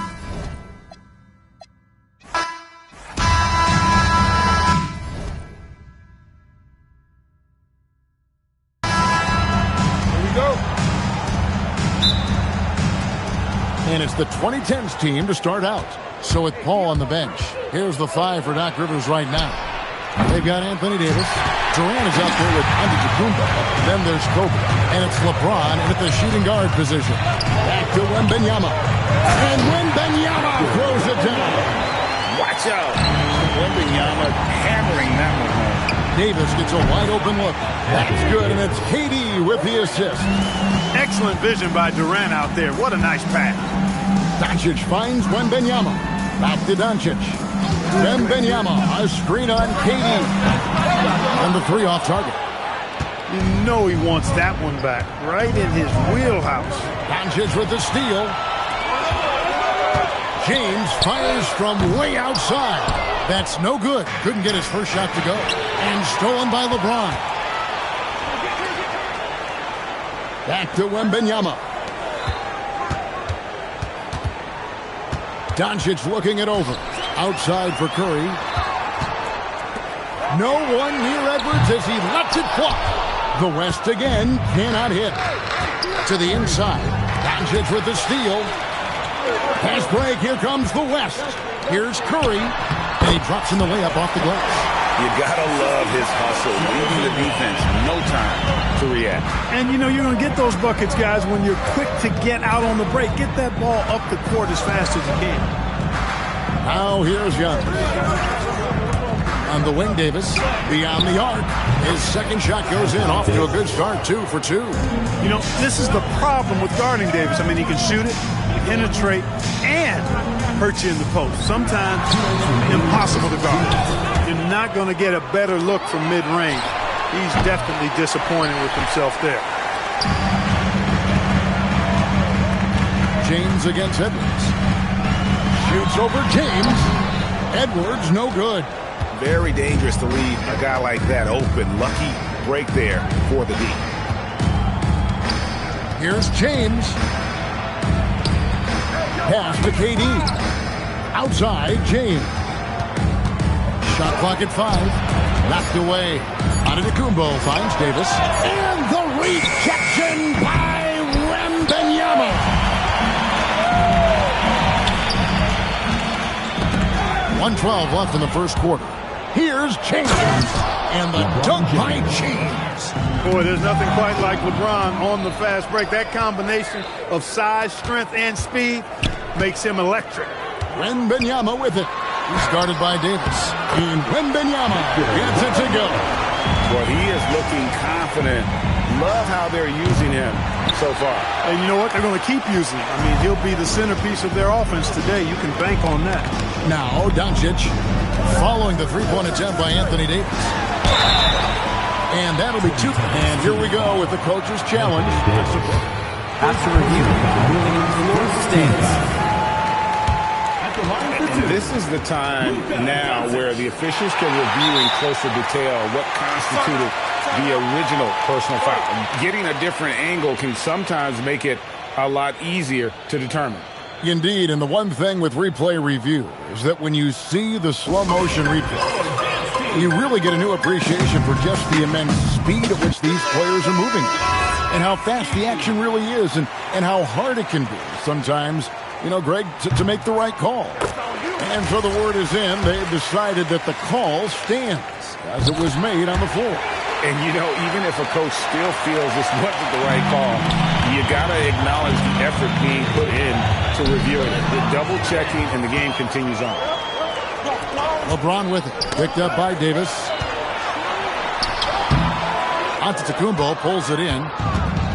Speaker 1: And it's the 2010s team to start out. So with Paul on the bench, here's the five for Doc Rivers right now. They've got Anthony Davis. Durant is out there with Antetokounmpo. Then there's Kobe. And it's LeBron at the shooting guard position. Back to Wembanyama. And Wembanyama throws it down.
Speaker 6: Watch out. Wembanyama hammering that one home.
Speaker 1: Davis gets a wide open look. That's good, and it's KD with the assist.
Speaker 4: Excellent vision by Durant out there. What a nice pass.
Speaker 1: Doncic finds Wembanyama. Back to Doncic. Wembanyama, a screen on KD. And the three off target.
Speaker 4: You know he wants that one back. Right in his wheelhouse.
Speaker 1: Doncic with the steal. James fires from way outside. That's no good. Couldn't get his first shot to go. And stolen by LeBron. Back to Wembanyama. Doncic looking it over. Outside for Curry. No one near Edwards as he lets it fly. The West again cannot hit. To the inside. Doncic with the steal. Pass break. Here comes the West. Here's Curry. And he drops in the layup off the glass.
Speaker 6: You gotta love his hustle, leaving the defense no time to react.
Speaker 4: And you know you're going to get those buckets, guys, when you're quick to get out on the break. Get that ball up the court as fast as you can.
Speaker 1: Now here's Young. On the wing, Davis. Beyond the arc. His second shot goes in. Off to a good start, 2 for 2.
Speaker 4: You know, this is the problem with guarding Davis. I mean, he can shoot it, penetrate, and hurt you in the post. Sometimes impossible to guard. You're not going to get a better look from mid-range. He's definitely disappointed with himself there.
Speaker 1: James against Edwards. Shoots over James. Edwards, no good.
Speaker 2: Very dangerous to leave a guy like that open. Lucky break there for the D.
Speaker 1: Here's James. Pass to KD. Outside, James. Shot clock at 5. Knocked away. Antetokounmpo finds Davis. And the rejection by Wembanyama. 1:12 left in the first quarter. Here's James. And the dunk by James.
Speaker 4: Boy, there's nothing quite like LeBron on the fast break. That combination of size, strength, and speed makes him electric.
Speaker 1: Wembanyama with it. He's guarded by Davis. And Wembanyama gets it to go.
Speaker 6: Well, he is looking confident. Love how they're using him so far.
Speaker 4: And you know what? They're going to keep using him. I mean, he'll be the centerpiece of their offense today. You can bank on that.
Speaker 1: Now, Doncic following the three-point attempt by Anthony Davis. And that'll be 2. And here we go with the coach's challenge.
Speaker 7: After review, the ruling stands.
Speaker 6: And this is the time now where the officials can review in closer detail what constituted the original personal foul. Getting a different angle can sometimes make it a lot easier to determine.
Speaker 1: Indeed, and the one thing with replay review is that when you see the slow motion replay, you really get a new appreciation for just the immense speed at which these players are moving and how fast the action really is and how hard it can be sometimes, you know, Greg, to make the right call. And so the word is in. They've decided that the call stands as it was made on the floor.
Speaker 6: And, even if a coach still feels this wasn't the right call, you got to acknowledge the effort being put in to reviewing it. The double-checking, and the game continues on.
Speaker 1: LeBron with it. Picked up by Davis. Antetokounmpo pulls it in.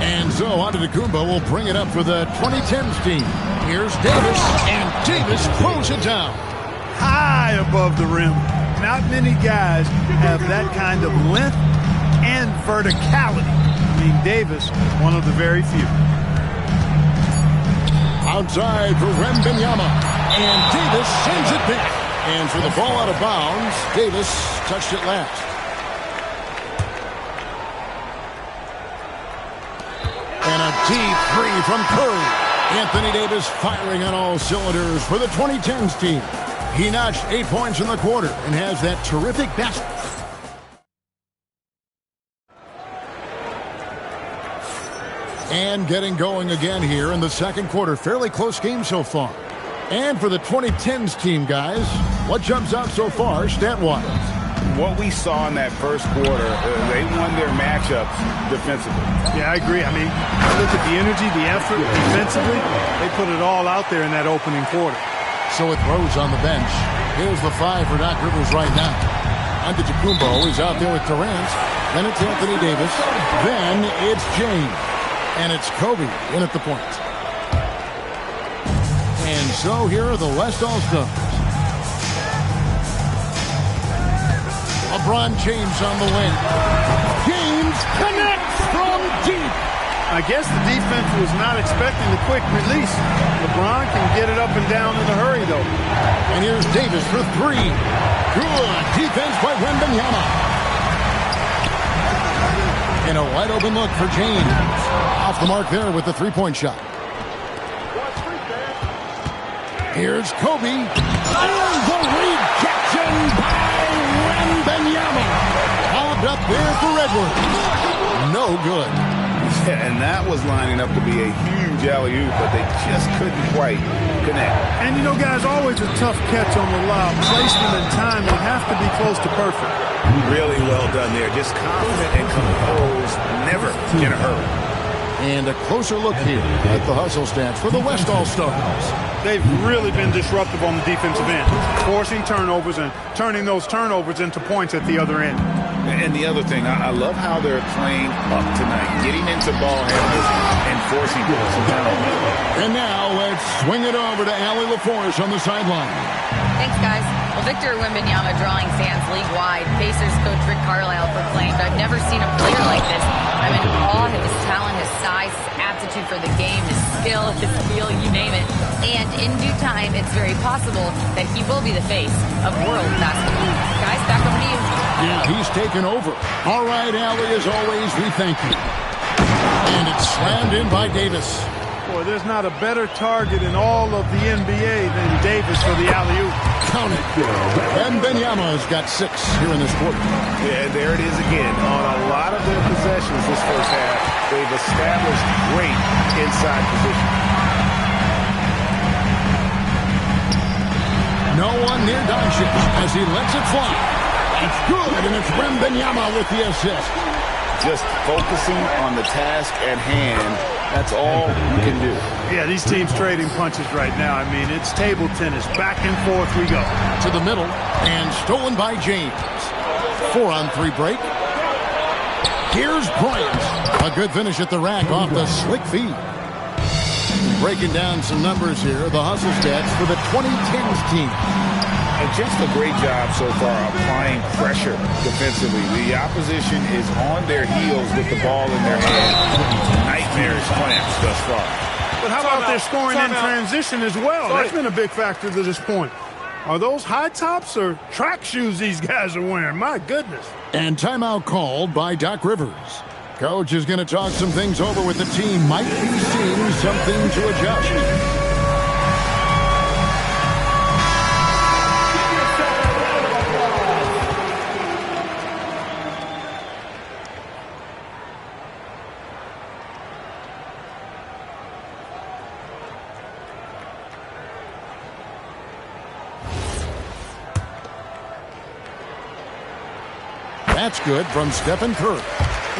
Speaker 1: And so Antetokounmpo will bring it up for the 2010s team. Here's Davis, and Davis throws it down.
Speaker 4: High above the rim. Not many guys have that kind of length and verticality. I mean, Davis, one of the very few.
Speaker 1: Outside for Wembanyama. And Davis sends it back. And for the ball out of bounds, Davis touched it last. And a deep three from Curry. Anthony Davis firing on all cylinders for the 2010s team. He notched 8 points in the quarter and has that terrific basket. And getting going again here in the second quarter. Fairly close game so far. And for the 2010s team, guys, what jumps out so far stat-wise?
Speaker 6: What we saw in that first quarter, they won their matchups defensively.
Speaker 4: Yeah, I agree. I mean, look at the energy, the effort defensively. They put it all out there in that opening quarter.
Speaker 1: So with Rose on the bench, here's the 5 for Doc Rivers right now. Antetokounmpo is out there with Durant. Then it's Anthony Davis. Then it's James. And it's Kobe in at the point. And so here are the West All-Stars. LeBron James on the wing. James connects from deep.
Speaker 4: I guess the defense was not expecting the quick release. LeBron can get it up and down in a hurry, though.
Speaker 1: And here's Davis for 3. Good defense by Wembanyama. And a wide open look for James. Off the mark there with the three-point shot. Here's Kobe. And the rejection by Wembanyama. Popped up there for Edwards. No good.
Speaker 2: Yeah, and that was lining up to be a huge alley-oop, but they just couldn't quite connect.
Speaker 4: And, guys, always a tough catch on the lob. Placement and timing have to be close to perfect.
Speaker 2: Really well done there. Just confident and composed. Never in a hurry.
Speaker 1: And a closer look here at the hustle stats for the West All-Stars.
Speaker 4: They've really been disruptive on the defensive end, forcing turnovers and turning those turnovers into points at the other end.
Speaker 2: And the other thing, I love how they're playing up tonight, getting into ball handlers and forcing some turnovers.
Speaker 1: And now let's swing it over to Allie LaForce on the sideline.
Speaker 5: Thanks, guys. Well, Victor Wembanyama drawing fans league-wide. Pacers coach Rick Carlisle proclaimed, "I've never seen a player like this. I'm in awe of his talent, his size, his aptitude for the game, his skill, his feel, you name it. And in due time, it's very possible that he will be the face of world basketball." Guys, back over to you.
Speaker 1: Yeah, he's taken over. All right, Allie, as always, we thank you. And it's slammed in by Davis.
Speaker 4: Boy, there's not a better target in all of the NBA than Davis for the alley-oop.
Speaker 1: Count it. Wembanyama's got 6 here in this quarter.
Speaker 2: Yeah, and there it is again. On a lot of their possessions this first half, they've established great inside position.
Speaker 1: No one near Doncic as he lets it fly. It's good, and it's Wembanyama with the assist.
Speaker 2: Just focusing on the task at hand. That's all you can do.
Speaker 4: Yeah, these teams trading punches right now. I mean, it's table tennis. Back and forth we go.
Speaker 1: To the middle, and stolen by James. 4-on-3 break. Here's Bryant. A good finish at the rack off the slick feed. Breaking down some numbers here. The hustle stats for the 2010s team.
Speaker 2: And just a great job so far applying pressure defensively. The opposition is on their heels with the ball in their hand. Nightmarish clamps thus far.
Speaker 4: But how about their scoring in transition as well? That's been a big factor to this point. Are those high tops or track shoes these guys are wearing? My goodness.
Speaker 1: And timeout called by Doc Rivers. Coach is going to talk some things over with the team. Might be seeing something to adjust. That's good from Stephen Curry.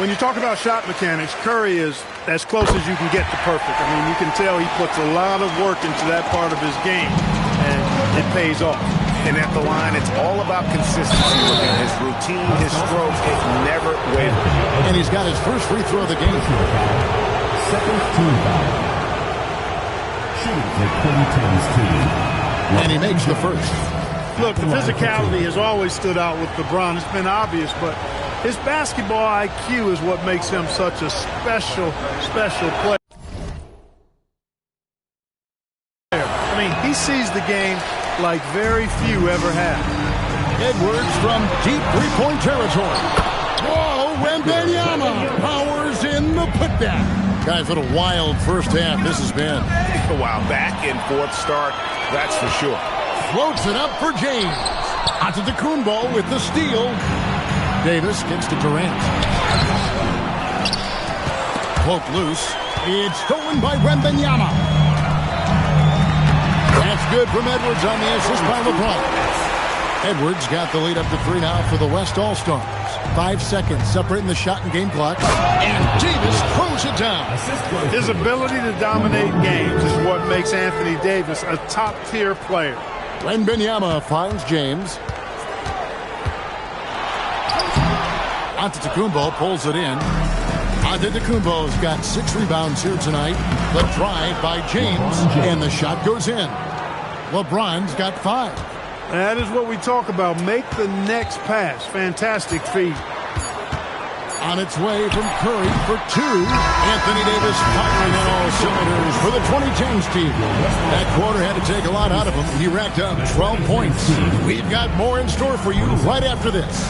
Speaker 4: When you talk about shot mechanics, Curry is as close as you can get to perfect. I mean, you can tell he puts a lot of work into that part of his game, and it pays off.
Speaker 2: And at the line, it's all about consistency with him. His routine, his strokes, it never wavers.
Speaker 1: And he's got his first free throw of the game.
Speaker 3: Second team foul. Shooting for 2010's team.
Speaker 1: And he makes the first.
Speaker 4: Look, the physicality has always stood out with LeBron. It's been obvious, but his basketball IQ is what makes him such a special player. I mean, he sees the game like very few ever have.
Speaker 1: Edwards from deep three-point territory. Whoa, Wembanyama powers in the putdown. Guys, what a wild first half this has been.
Speaker 2: Wow, back and forth start, that's for sure.
Speaker 1: Floats it up for James. Antetokounmpo with the steal. Davis gets to Durant. Cloak loose. It's stolen by Wembanyama. That's good from Edwards on the assist by LeBron. Edwards got the lead up to 3 now for the West All-Stars. 5 seconds separating the shot and game clock. And Davis throws it down.
Speaker 4: His ability to dominate games is what makes Anthony Davis a top-tier player.
Speaker 1: Wembanyama finds James. Antetokounmpo pulls it in. Antetokounmpo's got 6 rebounds here tonight. The drive by James, and the shot goes in. LeBron's got 5.
Speaker 4: That is what we talk about. Make the next pass. Fantastic feed.
Speaker 1: On its way from Curry for 2. Anthony Davis firing on all cylinders for the 2010s team. That quarter had to take a lot out of him. He racked up 12 points. We've got more in store for you right after this.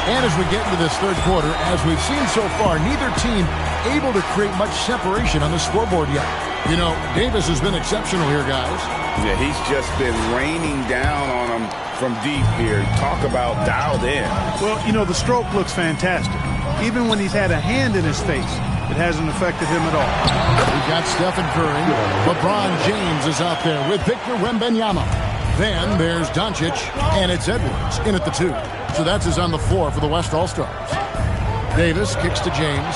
Speaker 1: And as we get into this third quarter, as we've seen so far, neither team able to create much separation on the scoreboard yet. You know, Davis has been exceptional here, guys.
Speaker 6: Yeah, he's just been raining down on them from deep here. Talk about dialed in.
Speaker 4: Well, you know, the stroke looks fantastic. Even when he's had a hand in his face, it hasn't affected him at all.
Speaker 1: We've got Stephen Curry. LeBron James is out there with Victor Wembanyama. Then there's Doncic, and it's Edwards in at the 2. So that's his on the floor for the West All-Stars. Davis kicks to James.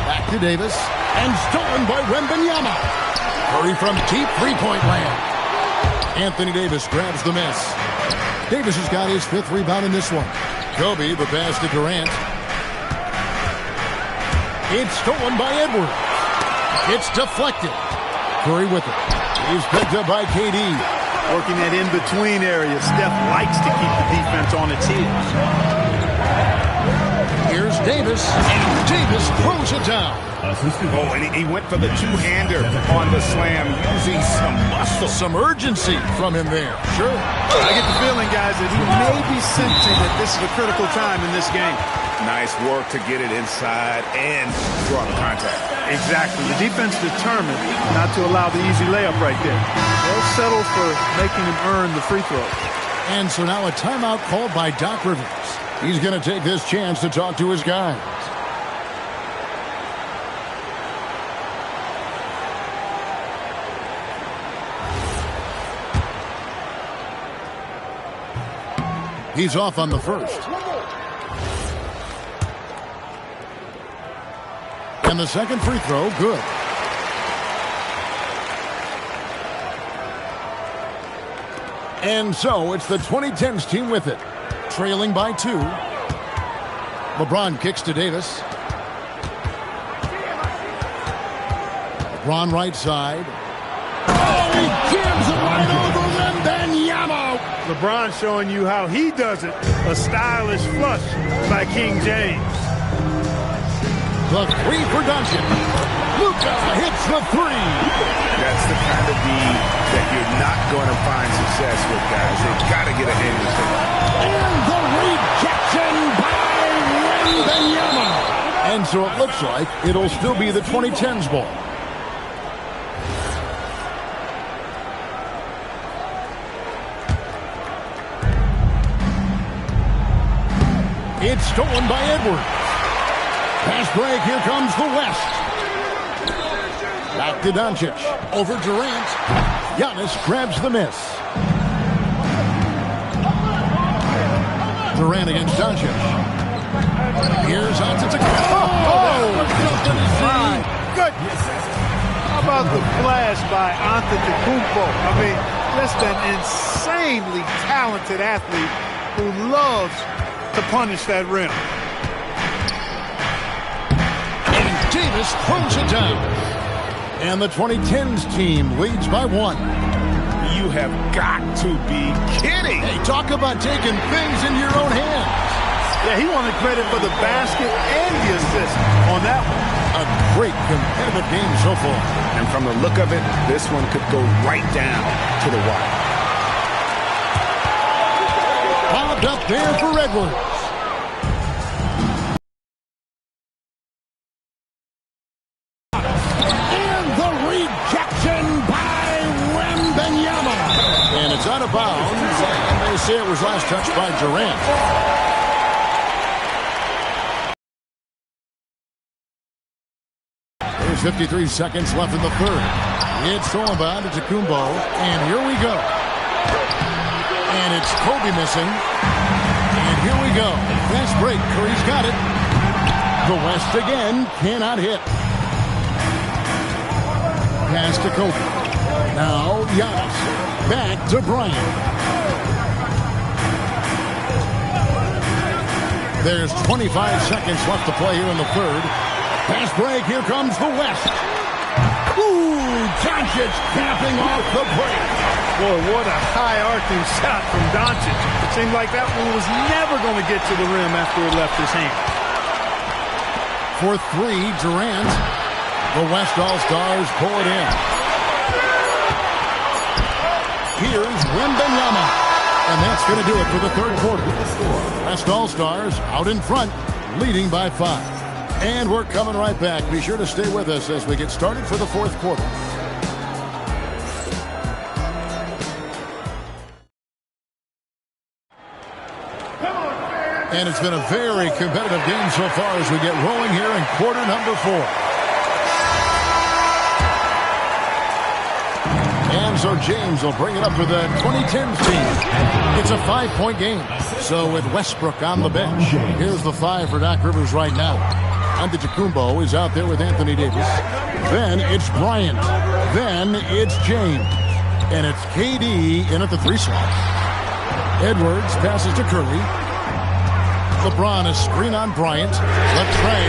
Speaker 1: Back to Davis. And stolen by Wembanyama. Curry from deep three-point land. Anthony Davis grabs the miss. Davis has got his 5th rebound in this one. Kobe, the pass to Durant. It's stolen by Edwards. It's deflected. Curry with it. He's picked up by KD.
Speaker 4: Working that in-between area. Steph likes to keep the defense on its heels.
Speaker 1: Here's Davis, and Davis throws it down.
Speaker 6: Oh, and he went for the two-hander on the slam, using some muscle.
Speaker 1: Some urgency from him there. Sure.
Speaker 4: I get the feeling, guys, that he may be sensing that this is a critical time in this game.
Speaker 2: Nice work to get it inside and draw the contact.
Speaker 4: Exactly. The defense determined not to allow the easy layup right there. They'll settle for making him earn the free throw.
Speaker 1: And so now a timeout called by Doc Rivers. He's going to take this chance to talk to his guys. He's off on the first. And the second free throw, good. And so it's the 2010s team with it. Trailing by 2. LeBron kicks to Davis. LeBron right side. Oh, he jams it right over Wembanyama.
Speaker 4: LeBron showing you how he does it. A stylish flush by King James.
Speaker 1: The 3 for Doncic. Luka hits the 3.
Speaker 2: That's the kind of D that you're not going to find success with, guys. They've got to get a hand in it.
Speaker 1: And the rejection by Wembanyama. And so it looks like it'll still be the 2010s ball. It's stolen by Edwards. Pass break, here comes the West. Back to Doncic. Over Durant. Giannis grabs the miss. Durant against Doncic. Here's Antetokounmpo.
Speaker 4: My goodness. How about the flash by Antetokounmpo? I mean, just an insanely talented athlete who loves to punish that rim.
Speaker 1: And Davis throws it down. And the 2010s team leads by 1.
Speaker 2: You have got to be kidding.
Speaker 1: Hey, talk about taking things into your own hands.
Speaker 4: Yeah, he wanted credit for the basket and the assist on that one.
Speaker 1: A great competitive game so far.
Speaker 2: And from the look of it, this one could go right down to the wire.
Speaker 1: Popped up there for Edwards. And the rejection by Wembanyama. And it's out of bounds. And they say it was last touched by Durant. There's 53 seconds left in the third. It's stolen by Antetokounmpo. And here we go. And it's Kobe missing. And here we go. Fast break. Curry's got it. The West again cannot hit. Pass to Kobe. Now Giannis. Back to Bryant. There's 25 seconds left to play here in the third. Pass break. Here comes the West. Ooh, Doncic capping off the break.
Speaker 4: Boy, what a high-arcing shot from Doncic. It seemed like that one was never going to get to the rim after it left his hand.
Speaker 1: For 3, Durant. The West All-Stars pull it in. Here's Wembanyama. And that's going to do it for the third quarter. West All-Stars out in front, leading by 5. And we're coming right back. Be sure to stay with us as we get started for the fourth quarter. And it's been a very competitive game so far as we get rolling here in quarter number 4. And so James will bring it up for the 2010s team. It's a 5-point game. So with Westbrook on the bench, here's the 5 for Doc Rivers right now. Antetokounmpo is out there with Anthony Davis. Then it's Bryant. Then it's James. And it's KD in at the 3 slot. Edwards passes to Curry. LeBron is screen on Bryant. The tray.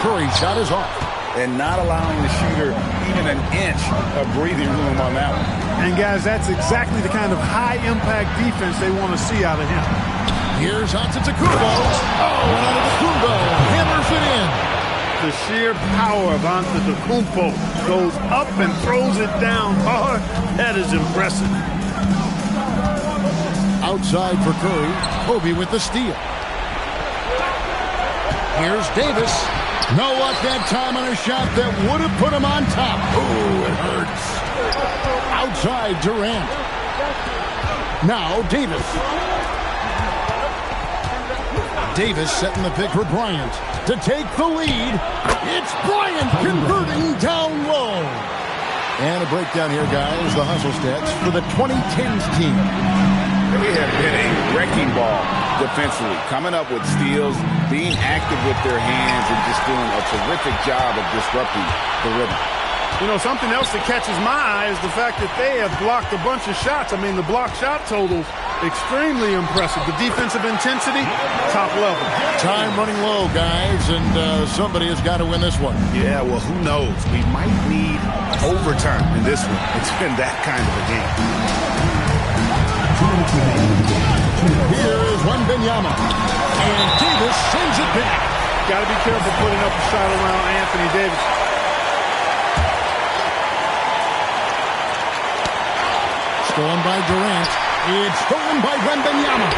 Speaker 1: Curry shot is off.
Speaker 6: And not allowing the shooter even an inch of breathing room on that one.
Speaker 4: And, guys, that's exactly the kind of high-impact defense they want to see out of him.
Speaker 1: Here's Antetokounmpo. Oh, and Antetokounmpo hammers it in.
Speaker 4: The sheer power of Antetokounmpo goes up and throws it down hard. That is impressive.
Speaker 1: Outside for Curry. Kobe with the steal. Here's Davis. No luck that time on a shot that would have put him on top. Ooh, it hurts. Outside Durant. Now Davis. Davis setting the pick for Bryant to take the lead. It's Bryant converting down low. And a breakdown here, guys. The hustle stats for the 2010s team.
Speaker 6: They have been a wrecking ball defensively, coming up with steals, being active with their hands, and just doing a terrific job of disrupting the rhythm.
Speaker 4: You know, something else that catches my eye is the fact that they have blocked a bunch of shots. I mean, the block shot total, extremely impressive. The defensive intensity, top level.
Speaker 1: Time running low, guys, and somebody has got to win this one.
Speaker 2: Yeah, well, who knows? We might need overtime in this one. It's been that kind of a game.
Speaker 1: Here is Wembanyama. And Davis sends it back.
Speaker 4: Got to be careful putting up a shot around Anthony Davis.
Speaker 1: Stolen by Durant. It's stolen by Wembanyama.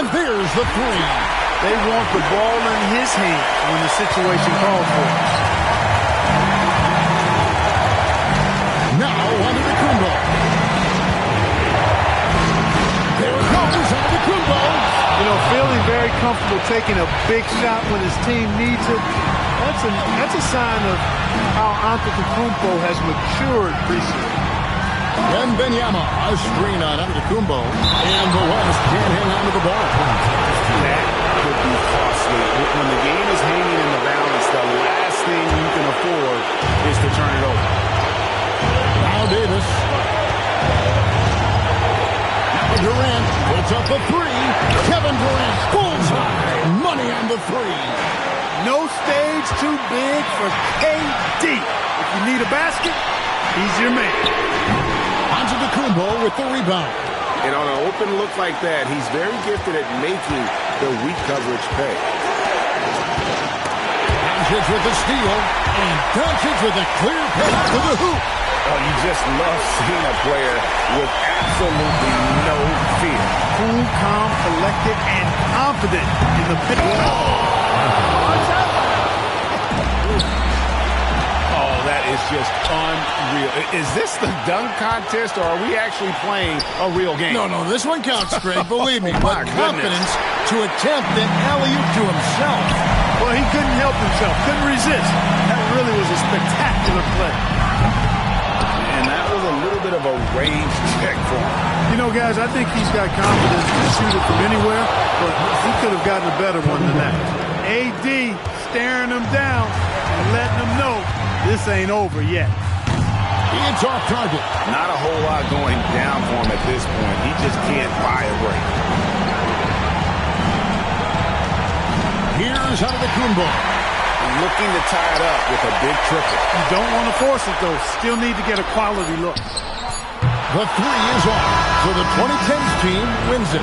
Speaker 1: And there's the 3.
Speaker 4: They want the ball in his hands when the situation calls for it.
Speaker 1: Now onto the Kumbo. There it goes on the Kumbo.
Speaker 4: You know, feeling very comfortable taking a big shot when his team needs it. That's a sign of how Antetokounmpo has matured recently.
Speaker 1: And Benyama, a screen on Antetokounmpo, and the West can't hang on to the ball.
Speaker 6: That could be costly. When the game is hanging in the balance, the last thing you can afford is to turn it over.
Speaker 1: Now Davis. Now Durant puts up a three. Kevin Durant, bullseye. Money on the three.
Speaker 4: No stage too big for KD. If you need a basket, he's your man.
Speaker 1: Antetokounmpo with the rebound.
Speaker 2: And on an open look like that, he's very gifted at making the weak coverage pay.
Speaker 1: Doncic with the steal, and Doncic with a clear pass to the hoop.
Speaker 2: Oh, you just love seeing a player with absolutely no fear.
Speaker 4: Cool, calm, collected, and confident in the big.
Speaker 6: Oh, that is just unreal. Is this the dunk contest, or are we actually playing a real game?
Speaker 1: No, this one counts, Greg, believe me.
Speaker 6: My
Speaker 1: But
Speaker 6: goodness.
Speaker 1: confidence to attempt an alley-oop to himself.
Speaker 4: Well, he couldn't help himself, couldn't resist. That really was a spectacular play.
Speaker 2: And that was a little bit of a range check for him.
Speaker 4: You know, guys, I think he's got confidence to shoot it from anywhere, but he could have gotten a better one than that. AD staring him down and letting him know this ain't over yet.
Speaker 1: It's off target.
Speaker 2: Not a whole lot going down for him at this point. He just can't buy a break.
Speaker 1: Here's Antetokounmpo.
Speaker 2: Looking to tie it up with a big triple.
Speaker 4: You don't want to force it, though. Still need to get a quality look.
Speaker 1: The three is off, so the 2010s team wins it.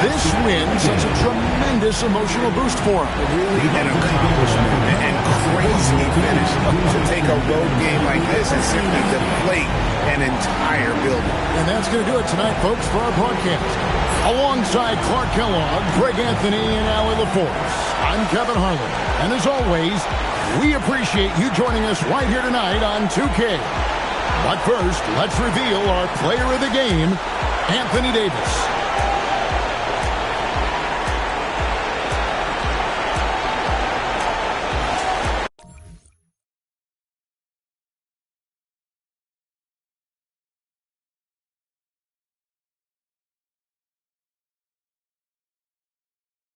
Speaker 1: This win sends a tremendous emotional boost for him.
Speaker 2: Really an accomplishment and crazy finish to take a road game like this and simply deflate an entire building.
Speaker 1: And that's going to do it tonight, folks, for our broadcast. Alongside Clark Kellogg, Greg Anthony, and Allie LaForce, I'm Kevin Harlan. And as always, we appreciate you joining us right here tonight on 2K. But first, let's reveal our player of the game, Anthony Davis.